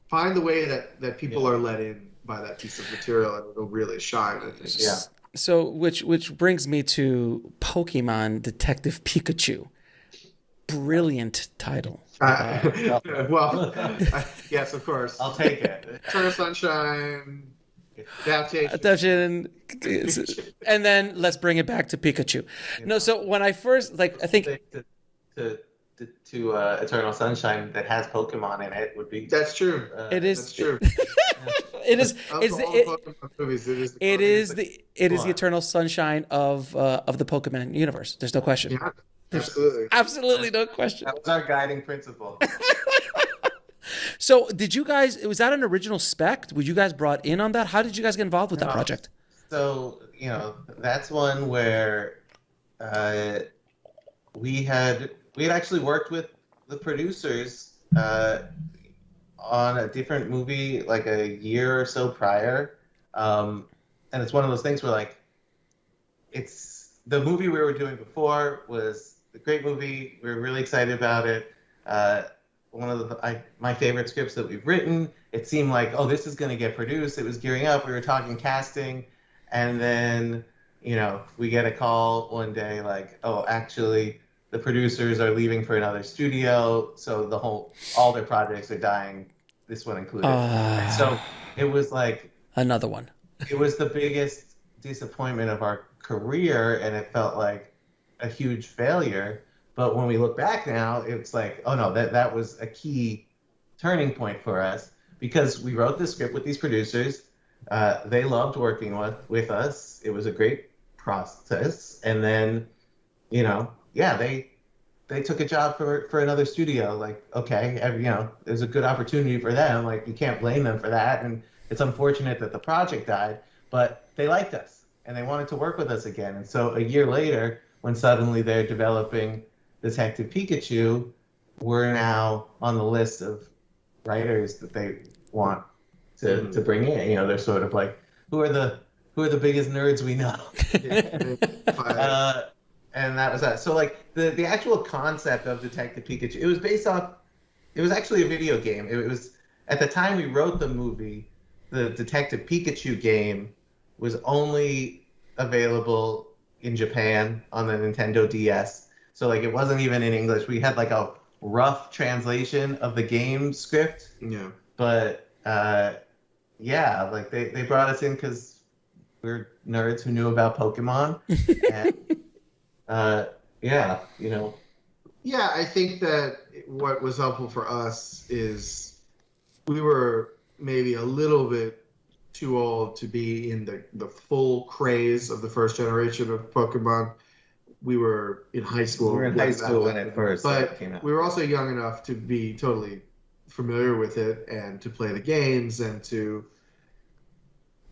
Find the way that people are let in by that piece of material, and it'll really shine, I think. Yeah. So, which brings me to Pokémon Detective Pikachu. Brilliant title. Yes, of course. I'll take it. Eternal Sunshine, Adaptation, and then let's bring it back to Pikachu. No, so when I first, I think to Eternal Sunshine that has Pokemon in it would be. That's true. It is. That's true. It is. It is the Wow. Eternal Sunshine of the Pokemon universe. There's no question. Yeah, absolutely. Absolutely no question. That was our guiding principle. So, did you guys? Was that an original spec? Were you guys brought in on that? How did you guys get involved with that project? So that's one where we had actually worked with the producers on a different movie like a year or so prior, and it's one of those things where it's the movie we were doing before was a great movie. We were really excited about it. One of my favorite scripts that we've written. It seemed like, oh, this is going to get produced. It was gearing up. We were talking casting, and then we get a call one day like, oh, actually, the producers are leaving for another studio, so all their projects are dying, this one included. So it was like another one. It was the biggest disappointment of our career, and it felt like a huge failure. But when we look back now, it's like, oh no, that was a key turning point for us, because we wrote this script with these producers. They loved working with us. It was a great process, and then they took a job for another studio. Like, okay, there's a good opportunity for them. Like, you can't blame them for that. And it's unfortunate that the project died, but they liked us and they wanted to work with us again. And so a year later, when suddenly they're developing Detective Pikachu, we're now on the list of writers that they want to bring in. They're sort of like, who are the biggest nerds we know? And that was that. So the actual concept of Detective Pikachu, it was actually a video game. It was, at the time we wrote the movie, the Detective Pikachu game was only available in Japan on the Nintendo DS. So like it wasn't even in English. We had like a rough translation of the game script. Yeah. But yeah, like they brought us in because we're nerds who knew about Pokemon. And yeah, you know. Yeah, I think that what was helpful for us is we were maybe a little bit too old to be in the full craze of the first generation of Pokemon. We were in high school. We were in high school when it first but came out. We were also young enough to be totally familiar with it and to play the games and to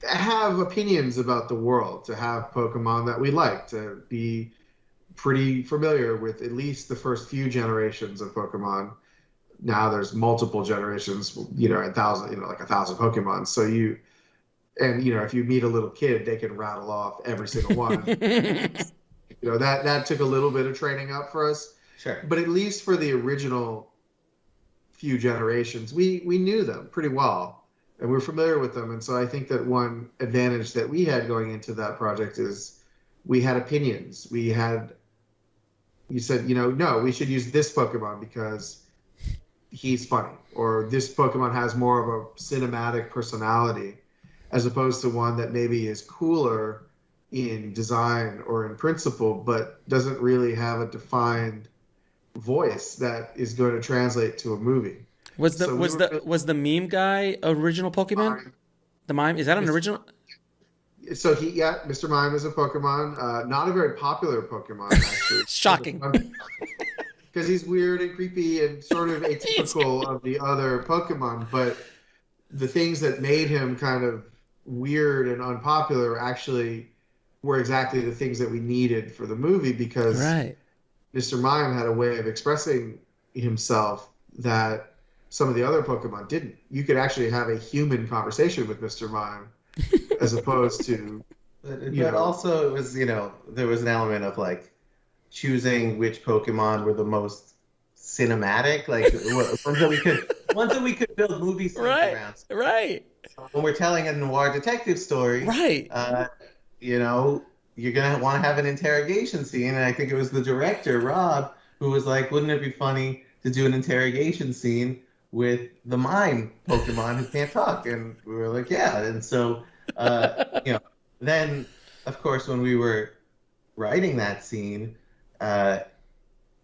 have opinions about the world, to have Pokemon that we like, to be pretty familiar with at least the first few generations of Pokemon. Now there's multiple generations, like 1,000 Pokemon. So if you meet a little kid, they can rattle off every single one. That took a little bit of training up for us. Sure. But at least for the original few generations, we knew them pretty well and we were familiar with them. And so I think that one advantage that we had going into that project is we had opinions. You said, no, we should use this Pokemon because he's funny, or this Pokemon has more of a cinematic personality, as opposed to one that maybe is cooler in design or in principle, but doesn't really have a defined voice that is going to translate to a movie. Was the meme guy original Pokemon? The mime, is that an original? So Mr. Mime is a Pokemon, not a very popular Pokemon, actually. Shocking. Because he's weird and creepy and sort of atypical of the other Pokemon, but the things that made him kind of weird and unpopular actually were exactly the things that we needed for the movie, because Mr. Mime had a way of expressing himself that some of the other Pokemon didn't. You could actually have a human conversation with Mr. Mime as opposed to... But also it was, there was an element of like choosing which Pokemon were the most cinematic, like ones that we could build movie scenes around. Right. When we're telling a noir detective story, you're gonna want to have an interrogation scene, and I think it was the director Rob who was like, "Wouldn't it be funny to do an interrogation scene with the mime Pokemon who can't talk?" And we were like, "Yeah." And so, then of course when we were writing that scene,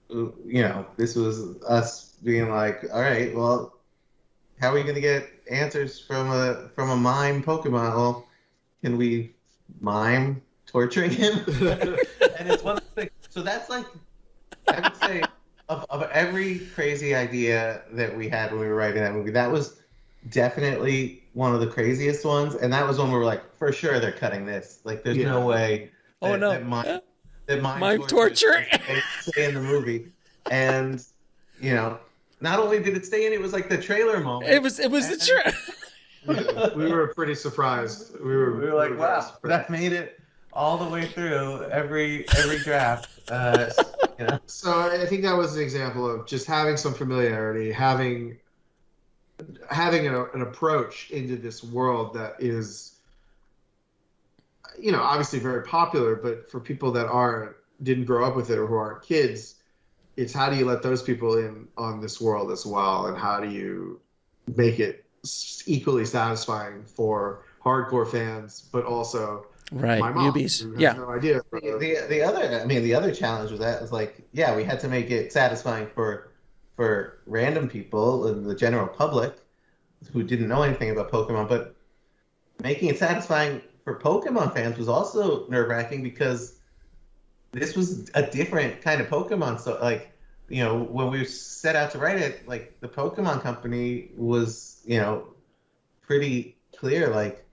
this was us being like, all right, well, how are we going to get answers from a mime Pokemon? Well, can we mime torturing him? And it's one of the things. So that's like, I would say, of every crazy idea that we had when we were writing that movie, that was definitely one of the craziest ones. And that was when we were like, for sure they're cutting this. Like, there's no way that mime torture stay in the movie. And not only did it stay in, it was like the trailer moment. It was the trailer. We were pretty surprised. We were like, wow, that made it all the way through every draft. So I think that was an example of just having some familiarity, having an approach into this world that is, obviously very popular, but for people that didn't grow up with it or who aren't kids, it's how do you let those people in on this world as well, and how do you make it equally satisfying for hardcore fans, but also my mom, newbies. who has no idea. The other challenge with that was like, we had to make it satisfying for random people and the general public who didn't know anything about Pokemon, but making it satisfying for Pokemon fans was also nerve-wracking because this was a different kind of Pokemon. So, like, when we set out to write it, like, the Pokemon company was, pretty clear, like,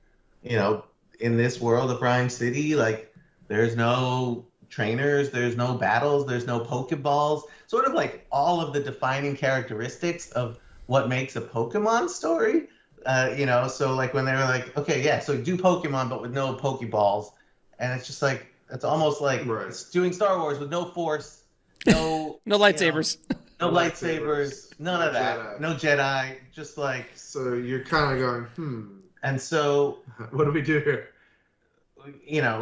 in this world of Rhyme City, like, there's no trainers, there's no battles, there's no Pokeballs, sort of like all of the defining characteristics of what makes a Pokemon story. So like when they were like, okay, so do Pokemon but with no Pokeballs, and it's just like, it's almost like it's doing Star Wars with no Force, no no lightsabers, no lightsabers, none of that, no Jedi, just like. So you're kind of going, And so, What do we do here?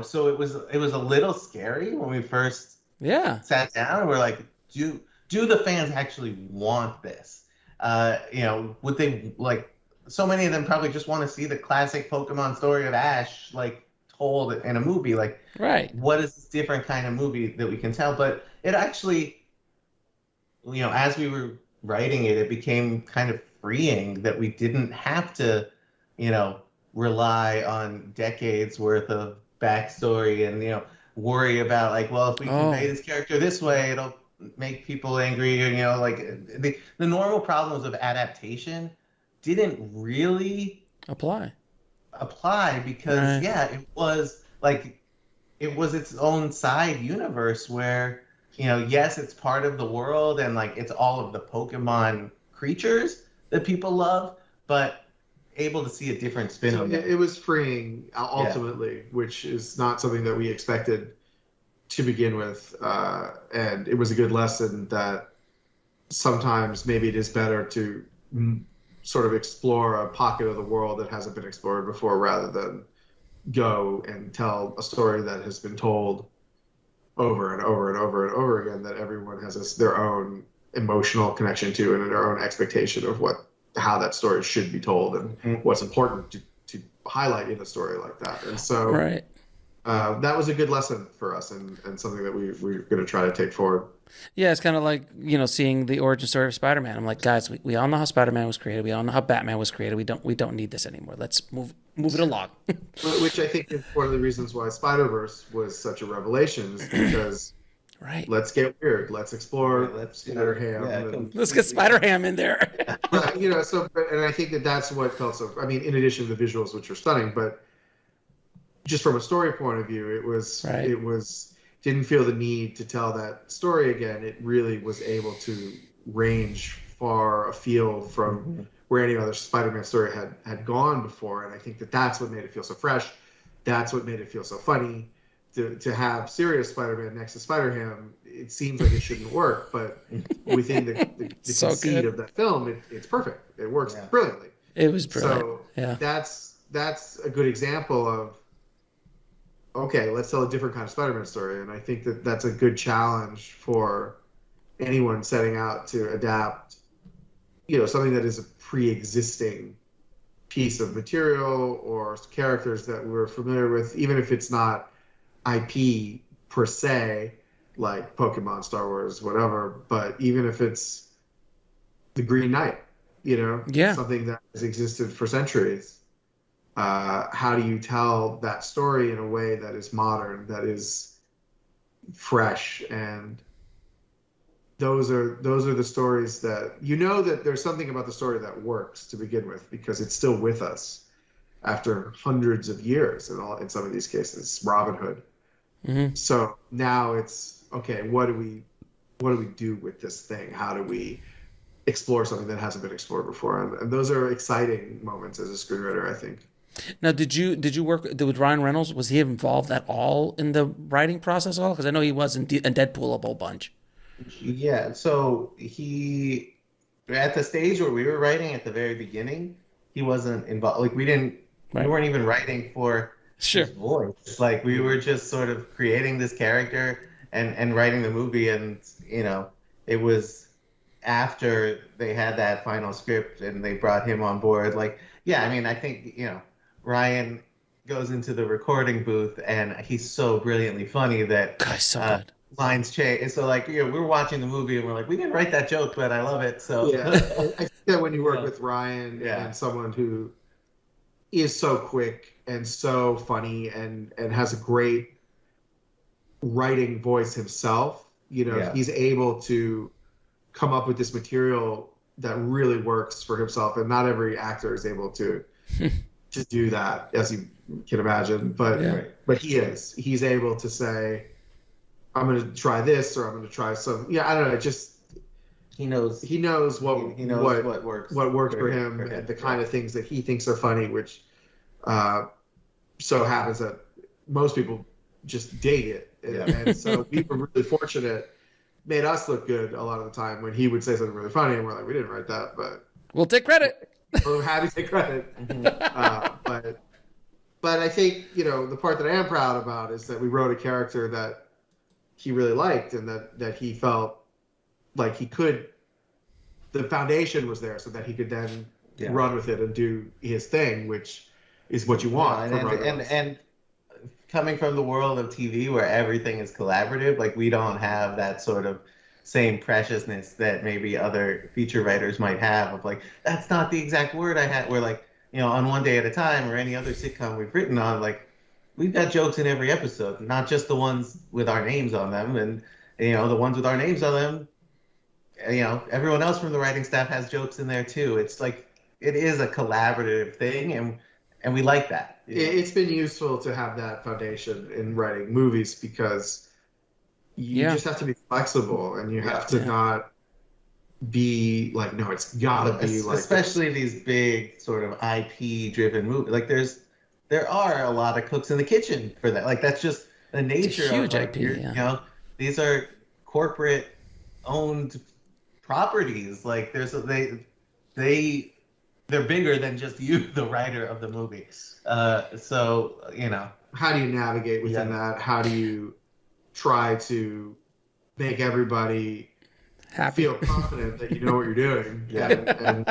So it was a little scary when we first Yeah. sat down and we're like, do the fans actually want this? Would they like? So many of them probably just want to see the classic Pokemon story of Ash like told in a movie. Like, Right. what is this different kind of movie that we can tell? But it actually, as we were writing it, it became kind of freeing that we didn't have to, rely on decades worth of backstory and worry about like, well, if we convey this character this way, it'll make people angry. Like the normal problems of adaptation didn't really apply because it was its own side universe where yes, it's part of the world and like it's all of the Pokemon creatures that people love, but able to see a different spin on it. It was freeing ultimately, which is not something that we expected to begin with, and it was a good lesson that sometimes maybe it is better to sort of explore a pocket of the world that hasn't been explored before rather than go and tell a story that has been told over and over and over and over again that everyone has their own emotional connection to and their own expectation of how that story should be told and what's important to highlight in a story like that. And so that was a good lesson for us and something that we're going to try to take forward. Yeah, it's kind of like, seeing the origin story of Spider-Man. I'm like, guys, we all know how Spider-Man was created. We all know how Batman was created. We don't need this anymore. Let's move it along. Which I think is one of the reasons why Spider-Verse was such a revelation is because let's get weird. Let's explore Spider-Ham. Let's get Spider-Ham in there. And I think that's what felt so, I mean, in addition to the visuals, which are stunning, but just from a story point of view, it was didn't feel the need to tell that story again. It really was able to range far afield from where any other Spider-Man story had gone before. And I think that's what made it feel so fresh. That's what made it feel so funny. To have serious Spider-Man next to Spider-Ham, it seems like it shouldn't work, but within the conceit of that film, it's perfect. It works brilliantly. It was brilliant. So that's a good example of, okay, let's tell a different kind of Spider-Man story. And I think that's a good challenge for anyone setting out to adapt, something that is a pre-existing piece of material or characters that we're familiar with, even if it's not IP per se, like Pokemon, Star Wars, whatever, but even if it's the Green Knight, something that has existed for centuries. How do you tell that story in a way that is modern, that is fresh? And those are the stories that that there's something about the story that works to begin with because it's still with us after hundreds of years in some of these cases. Robin Hood. Mm-hmm. So now it's okay. What do we do with this thing? How do we explore something that hasn't been explored before? And those are exciting moments as a screenwriter, I think. Now, did you work with Ryan Reynolds? Was he involved at all in the writing process at all? Because I know he was in Deadpool a whole bunch. Yeah, so he, at the stage where we were writing at the very beginning, he wasn't involved. Like we weren't even writing for his voice. Like we were just sort of creating this character and writing the movie. And, it was after they had that final script and they brought him on board. Like, yeah, I mean, I think, Ryan goes into the recording booth and he's so brilliantly funny that good. Lines change. So like, we're watching the movie and we're like, we didn't write that joke, but I love it. So I think that when you work with Ryan and someone who is so quick and so funny and has a great writing voice himself, he's able to come up with this material that really works for himself. And not every actor is able to do that, as you can imagine. But he's able to say, I'm going to try this, or I'm going to try some. Yeah, I don't know. It just he knows what works for him, and the kind of things that he thinks are funny, which so happens that most people just dig it. And so we were really fortunate. Made us look good a lot of the time when he would say something really funny, and we're like, we didn't write that, but we'll take credit. I'm happy to take credit. But I think, you know, the part that I am proud about is that we wrote a character that he really liked and that he felt like he could, the foundation was there so that he could then run with it and do his thing, which is what you want. And coming from the world of TV where everything is collaborative, like we don't have that sort of same preciousness that maybe other feature writers might have of like, that's not the exact word I had. We're like, you know, on One Day at a Time or any other sitcom we've written on, like we've got jokes in every episode, not just the ones with our names on them. And, you know, the ones with our names on them, you know, everyone else from the writing staff has jokes in there too. It's like, it is a collaborative thing. And we like that. It's been useful to have that foundation in writing movies because you just have to be flexible and you have to not be like, no, it's gotta be like, especially these big sort of IP driven movies. Like there are a lot of cooks in the kitchen for that. Like that's just the nature of huge like, IP. You know, these are corporate owned properties. Like they're bigger than just you, the writer of the movie. So you know, how do you navigate within that? How do you try to make everybody feel confident that you know what you're doing and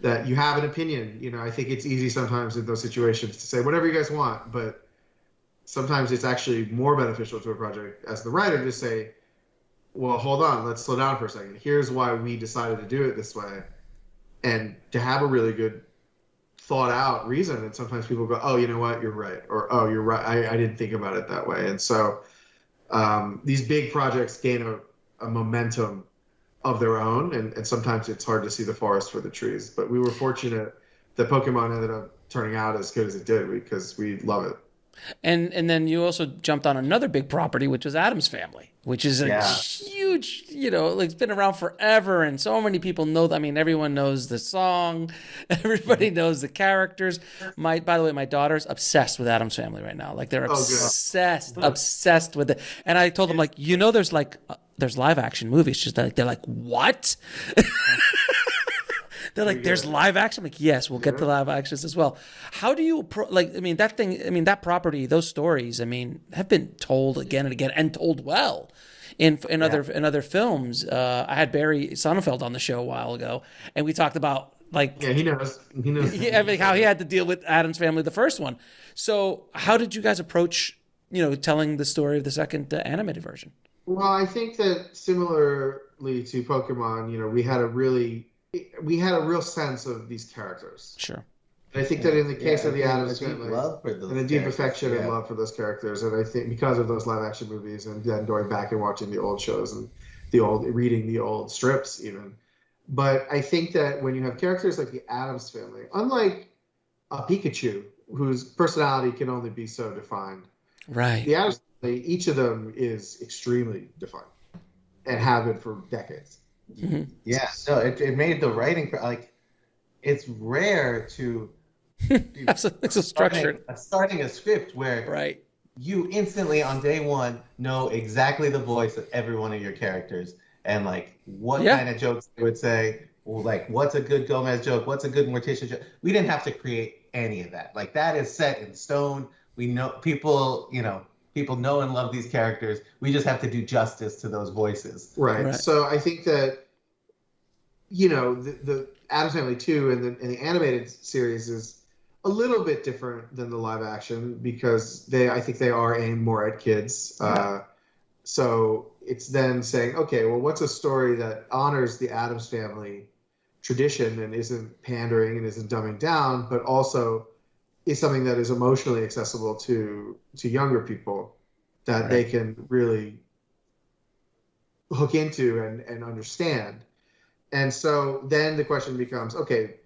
that you have an opinion? You know, I think it's easy sometimes in those situations to say whatever you guys want, but sometimes it's actually more beneficial to a project as the writer to say, well, hold on, let's slow down for a second. Here's why we decided to do it this way. And to have a really good thought out reason. And sometimes people go, oh, you know what, you're right. Or, oh, you're right. I didn't think about it that way. And so these big projects gain a momentum of their own. And sometimes it's hard to see the forest for the trees. But we were fortunate that Pokemon ended up turning out as good as it did because we love it. And then you also jumped on another big property, which was Addams Family, which is a huge, you know, like it's been around forever, and so many people know. I mean, everyone knows the song, everybody knows the characters. By the way, my daughter's obsessed with Addams Family right now. Like they're obsessed with it. And I told them, like, you know, there's live action movies. Just like they're like, what? They're like, there's live action? I'm like, yes, we'll get to live actions as well. How do you, that property, those stories, I mean, have been told again and again and told well in other films. I had Barry Sonnenfeld on the show a while ago, and we talked about, like... Yeah, he knows. How he had to deal with Addams Family, the first one. So how did you guys approach, you know, telling the story of the second animated version? Well, I think that similarly to Pokemon, you know, we had a real sense of these characters. Sure. And I think that in the case of the Addams Family, and a deep affection and love for those characters, and I think because of those live action movies, and then going back and watching the old shows and reading the old strips even. But I think that when you have characters like the Addams Family, unlike a Pikachu, whose personality can only be so defined, right? The Addams Family, each of them is extremely defined, and have been for decades. Mm-hmm. Yeah, so it made the writing, like, it's rare to it's a structured starting a script where you instantly on day one know exactly the voice of every one of your characters and like what kind of jokes they would say, or like what's a good Gomez joke, what's a good Morticia joke. We didn't have to create any of that. Like that is set in stone. We know people know and love these characters. We just have to do justice to those voices. Right. So I think that, you know, the Addams Family 2 and the animated series is a little bit different than the live action because I think they are aimed more at kids. So it's then saying, okay, well, what's a story that honors the Addams Family tradition and isn't pandering and isn't dumbing down, but also is something that is emotionally accessible to younger people that they can really hook into and understand. And so then the question becomes, okay,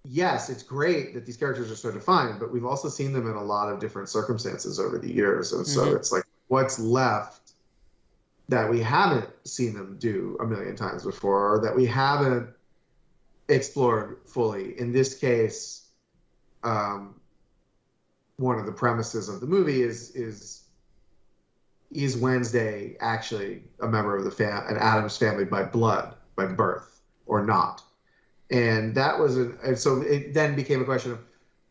yes, it's great that these characters are so defined, but we've also seen them in a lot of different circumstances over the years. And so it's like, what's left that we haven't seen them do a million times before, or that we haven't explored fully? In this case, one of the premises of the movie is Wednesday actually a member of an Addams family by blood, by birth, or not? And that was and so it then became a question of,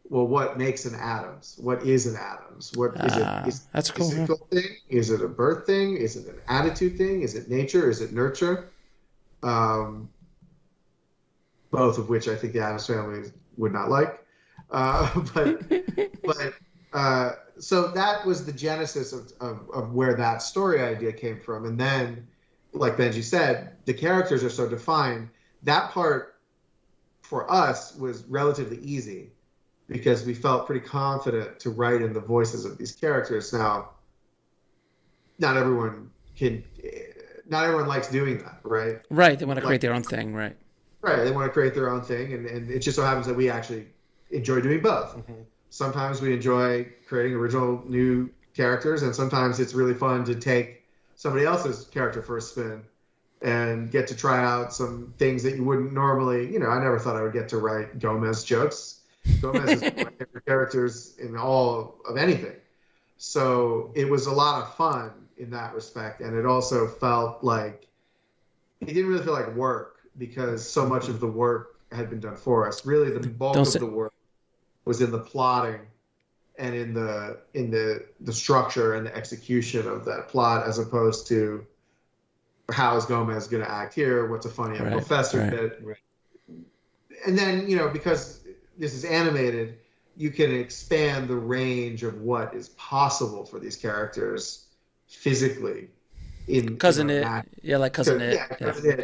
well, what makes an Adams? What is an Adams? What is it? Is That's it a cool. physical thing? Is it a birth thing? Is it an attitude thing? Is it nature? Is it nurture? Both of which I think the Adams family would not like. So that was the genesis of where that story idea came from. And then, like Benji said, the characters are so defined. That part for us was relatively easy because we felt pretty confident to write in the voices of these characters. Now, not everyone likes doing that, right? Right. They want to create their own thing, right? Right. They want to create their own thing. And it just so happens that we actually enjoy doing both. Mm-hmm. Sometimes we enjoy creating original new characters, and sometimes it's really fun to take somebody else's character for a spin and get to try out some things that you wouldn't normally, I never thought I would get to write Gomez jokes. Gomez is one of my favorite characters in all of anything. So it was a lot of fun in that respect. And it also felt like, it didn't really feel like work because so much of the work had been done for us. Really, the bulk of the work was in the plotting and in the structure and the execution of that plot, as opposed to how is Gomez going to act here? What's a funny professor bit? Right. And then, because this is animated, you can expand the range of what is possible for these characters physically. Cousin It, like Cousin It. Yeah, Cousin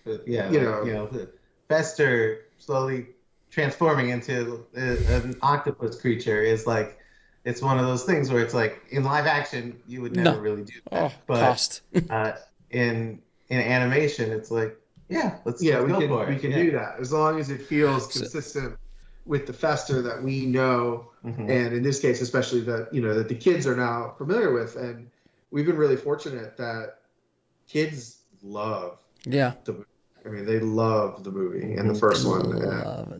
It, Fester slowly transforming into an octopus creature is like, it's one of those things where it's like, in live action you would never really do that. But in animation it's like, let's go for it. We can do that as long as it feels consistent with the Fester that we know, and in this case especially that that the kids are now familiar with. And we've been really fortunate that kids love the movie. I mean, they love the movie and the first one.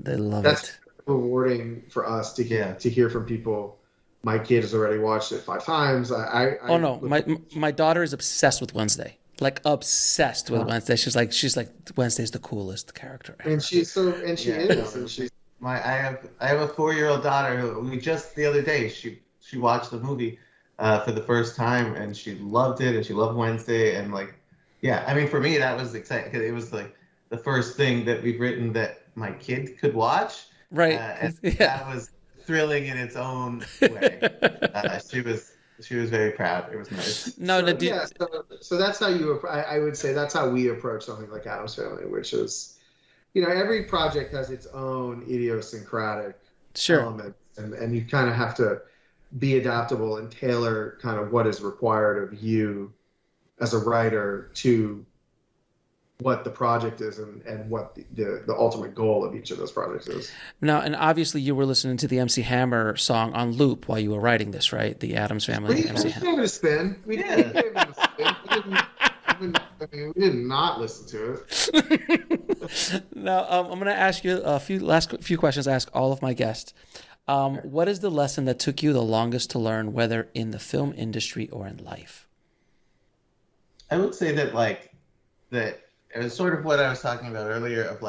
They love That's it. rewarding for us to hear from people. My kid has already watched it 5 times. My daughter is obsessed with Wednesday. Like obsessed with Wednesday. She's like Wednesday's the coolest character ever. And she is. And she's I have a 4-year-old daughter who just the other day she watched the movie for the first time, and she loved it, and she loved Wednesday, and I mean, for me that was exciting because it was like the first thing that we've written that my kid could watch. Right. And that was thrilling in its own way. She was very proud. It was nice. So that's how I would say that's how we approach something like Addams Family, which is, every project has its own idiosyncratic elements, and you kind of have to be adaptable and tailor kind of what is required of you as a writer to what the project is and what the ultimate goal of each of those projects is. Now, and obviously you were listening to the MC Hammer song on loop while you were writing this, right? The Addams Family. MC Hammer. We gave it a spin. We did not listen to it. Now, I'm going to ask you a few questions I ask all of my guests. What is the lesson that took you the longest to learn, whether in the film industry or in life? I would say that that it was sort of what I was talking about earlier of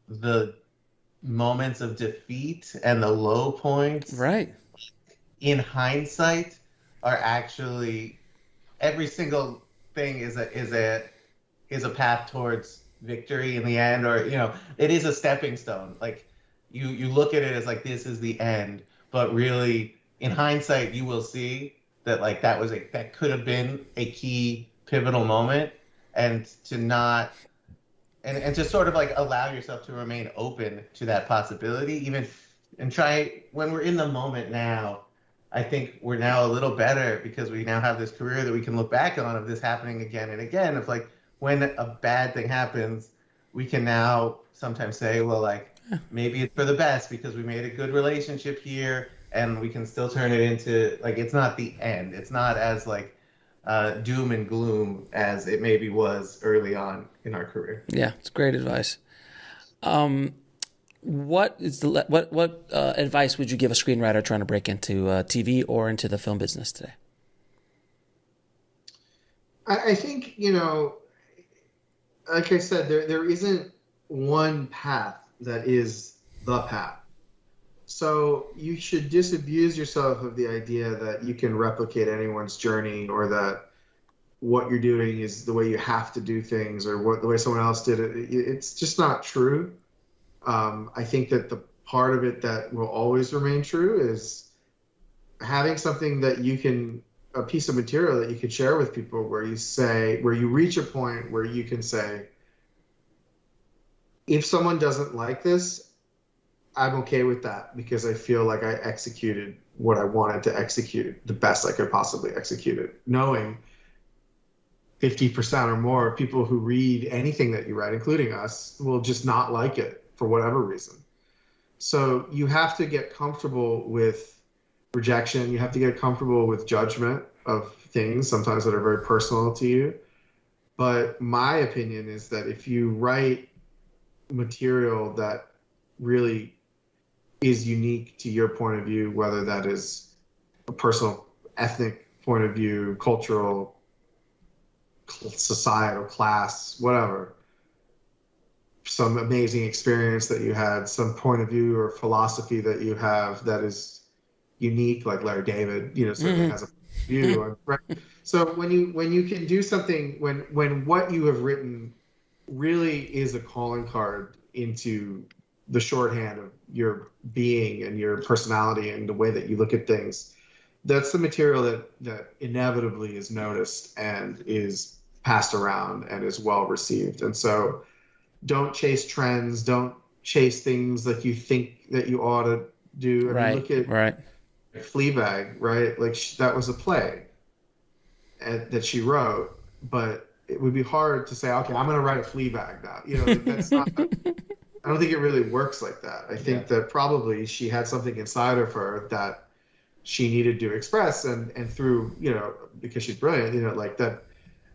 the moments of defeat and the low points. Right. In hindsight, are actually every single thing is a path towards victory in the end, or it is a stepping stone. Like you look at it as this is the end, but really in hindsight you will see that that could have been a key pivotal moment, and to sort of allow yourself to remain open to that possibility, even, and try when we're in the moment now. I think we're now a little better because we now have this career that we can look back on of this happening again and again. Of when a bad thing happens, we can now sometimes say, well, maybe it's for the best because we made a good relationship here, and we can still turn it into it's not the end. It's not as doom and gloom as it maybe was early on in our career. Yeah, it's great advice. What advice would you give a screenwriter trying to break into TV or into the film business today? like I said, there isn't one path that is the path. So you should disabuse yourself of the idea that you can replicate anyone's journey, or that what you're doing is the way you have to do things, or the way someone else did it. It's just not true. I think that the part of it that will always remain true is having something that a piece of material that you can share with people, where you reach a point where you can say, if someone doesn't like this, I'm okay with that, because I feel like I executed what I wanted to execute the best I could possibly execute it, knowing 50% or more of people who read anything that you write, including us, will just not like it for whatever reason. So you have to get comfortable with rejection. You have to get comfortable with judgment of things, sometimes that are very personal to you. But my opinion is that if you write material that really is unique to your point of view, whether that is a personal, ethnic point of view, cultural, societal, class, whatever, some amazing experience that you had, some point of view or philosophy that you have that is unique, like Larry David, certainly has a view. Right? So when you can do something, when what you have written really is a calling card into the shorthand of your being and your personality and the way that you look at things, that's the material that inevitably is noticed and is passed around and is well received. And so don't chase trends, don't chase things that you think that you ought to do. I mean, look at Fleabag, right? Like that was a play that she wrote, but it would be hard to say, okay, I'm going to write a Fleabag now. That's not. I don't think it really works like that. I think that probably she had something inside of her that she needed to express, and through, because she's brilliant, like that,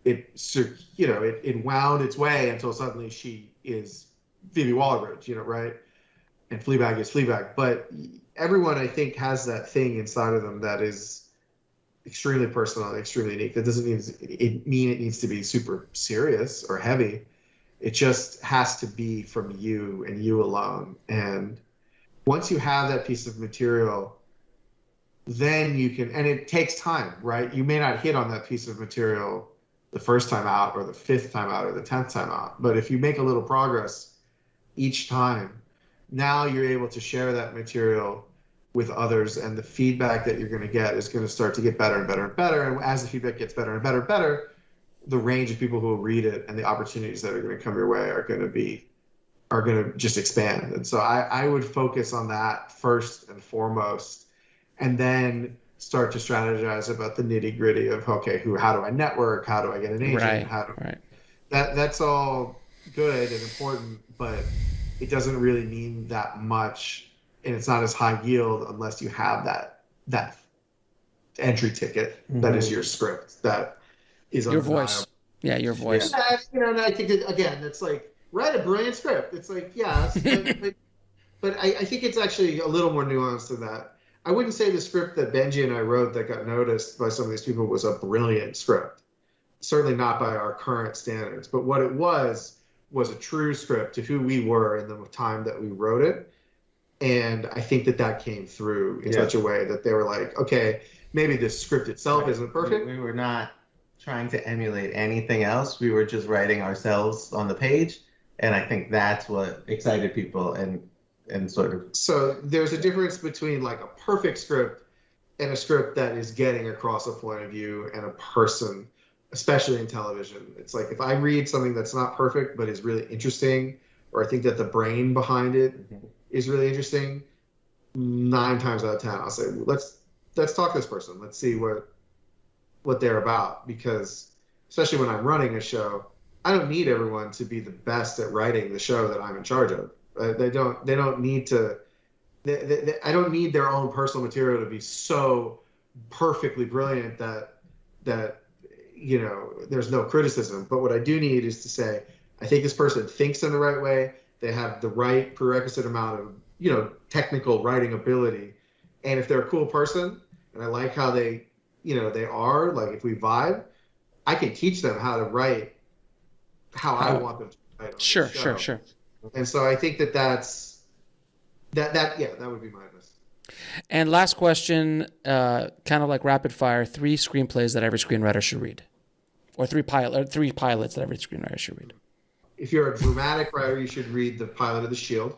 it wound its way until suddenly she is Phoebe Waller-Bridge, right? And Fleabag is Fleabag. But everyone, I think, has that thing inside of them that is extremely personal and extremely unique. That doesn't mean it needs to be super serious or heavy. It just has to be from you and you alone. And once you have that piece of material, then you can, and it takes time, right? You may not hit on that piece of material the first time out or the 5th time out or the 10th time out. But if you make a little progress each time, now you're able to share that material with others, and the feedback that you're going to get is going to start to get better and better and better. And as the feedback gets better and better and better, the range of people who will read it and the opportunities that are going to come your way are going to just expand. And so I would focus on that first and foremost, and then start to strategize about the nitty gritty of, okay, how do I network? How do I get an agent? That's all good and important, but it doesn't really mean that much, and it's not as high yield unless you have that entry ticket that is your script, that is your voice. Yeah, your voice. Yeah, and I think that, again, it's like, write a brilliant script. It's like, yes, but I think it's actually a little more nuanced than that. I wouldn't say the script that Benji and I wrote that got noticed by some of these people was a brilliant script. Certainly not by our current standards. But what it was a true script to who we were in the time that we wrote it. And I think that came through in such a way that they were like, okay, maybe the script itself isn't perfect. We were not trying to emulate anything else. We were just writing ourselves on the page. And I think that's what excited people and sort of. So there's a difference between like a perfect script and a script that is getting across a point of view and a person, especially in television. It's like, if I read something that's not perfect but is really interesting, or I think that the brain behind it is really interesting, 9 times out of 10 I'll say, let's talk to this person. Let's see what they're about, because especially when I'm running a show, I don't need everyone to be the best at writing the show that I'm in charge of. They don't need to. I don't need their own personal material to be so perfectly brilliant that there's no criticism. But what I do need is to say, I think this person thinks in the right way. They have the right prerequisite amount of technical writing ability, and if they're a cool person and I like how they are, like if we vibe, I can teach them how to write how I want them to write on Sure, the show. sure. And so I think that that would be my advice. And last question, kind of like rapid fire: 3 screenplays that every screenwriter should read, or 3 pilots that every screenwriter should read. If you're a dramatic writer, you should read the pilot of The Shield.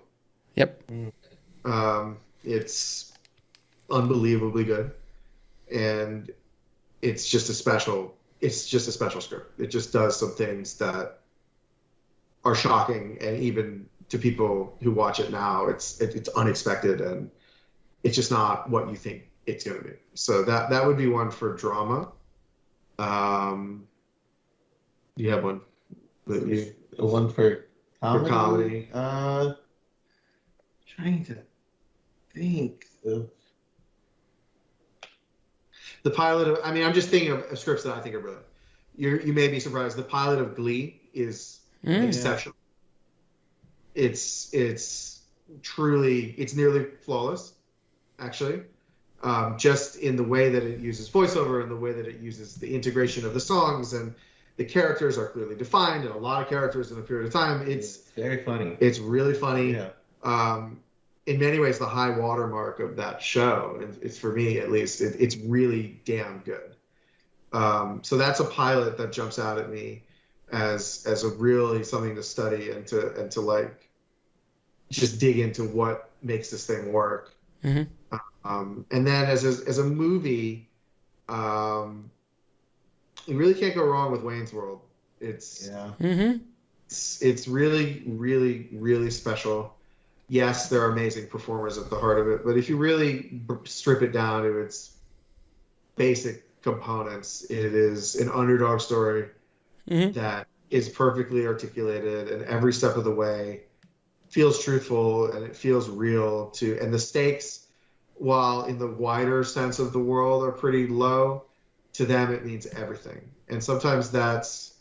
Yep. It's unbelievably good, and it's just a special script. It just does some things that are shocking, and even to people who watch it now, it's unexpected, and it's just not what you think it's going to be. So that would be one for drama. You have one. One for comedy. For comedy. Trying to think of the pilot of. I mean, I'm just thinking of scripts that I think are brilliant. You may be surprised. The pilot of Glee is exceptional. It's nearly flawless, actually. Just in the way that it uses voiceover and the way that it uses the integration of the songs, and the characters are clearly defined, and a lot of characters in a period of time. It's very funny. It's really funny. Yeah. In many ways, the high watermark of that show, it's for me at least, it's really damn good. So that's a pilot that jumps out at me as a really something to study and to like just dig into what makes this thing work. And then as a movie, you really can't go wrong with Wayne's World. It's really, really, really special. Yes, there are amazing performers at the heart of it, but if you really strip it down to its basic components, it is an underdog story that is perfectly articulated, and every step of the way feels truthful, and it feels real and the stakes, while in the wider sense of the world are pretty low, to them it means everything. And sometimes that's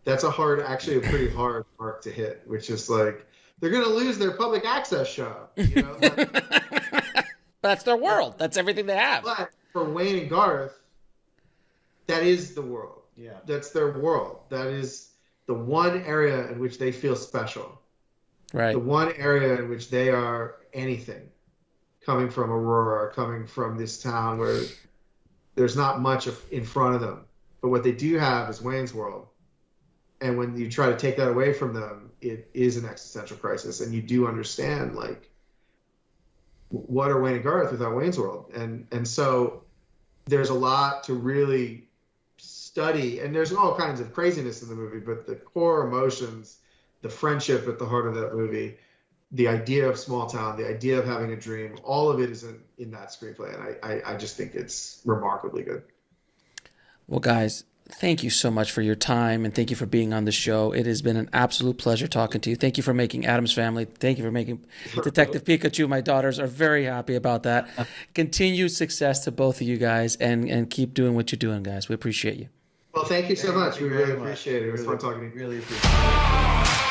a pretty hard mark to hit, which is like, they're going to lose their public access show. You know? That's their world. That's everything they have. But for Wayne and Garth, that is the world. Yeah. That's their world. That is the one area in which they feel special. Right. The one area in which they are anything. Coming from Aurora, coming from this town where there's not much in front of them. But what they do have is Wayne's World. And when you try to take that away from them, it is an existential crisis. And you do understand, like, what are Wayne and Garth without Wayne's World? And so there's a lot to really study. And there's all kinds of craziness in the movie, but the core emotions, the friendship at the heart of that movie, the idea of small town, the idea of having a dream, all of it is in that screenplay. And I just think it's remarkably good. Well, guys, thank you so much for your time, and thank you for being on the show. It has been an absolute pleasure talking to you. Thank you for making Addams Family. Thank you for making Detective Pikachu. My daughters are very happy about that. Continued success to both of you guys, and keep doing what you're doing, guys. We appreciate you. Well, thank you so much. We really appreciate it. It was fun talking to you. Really appreciate it.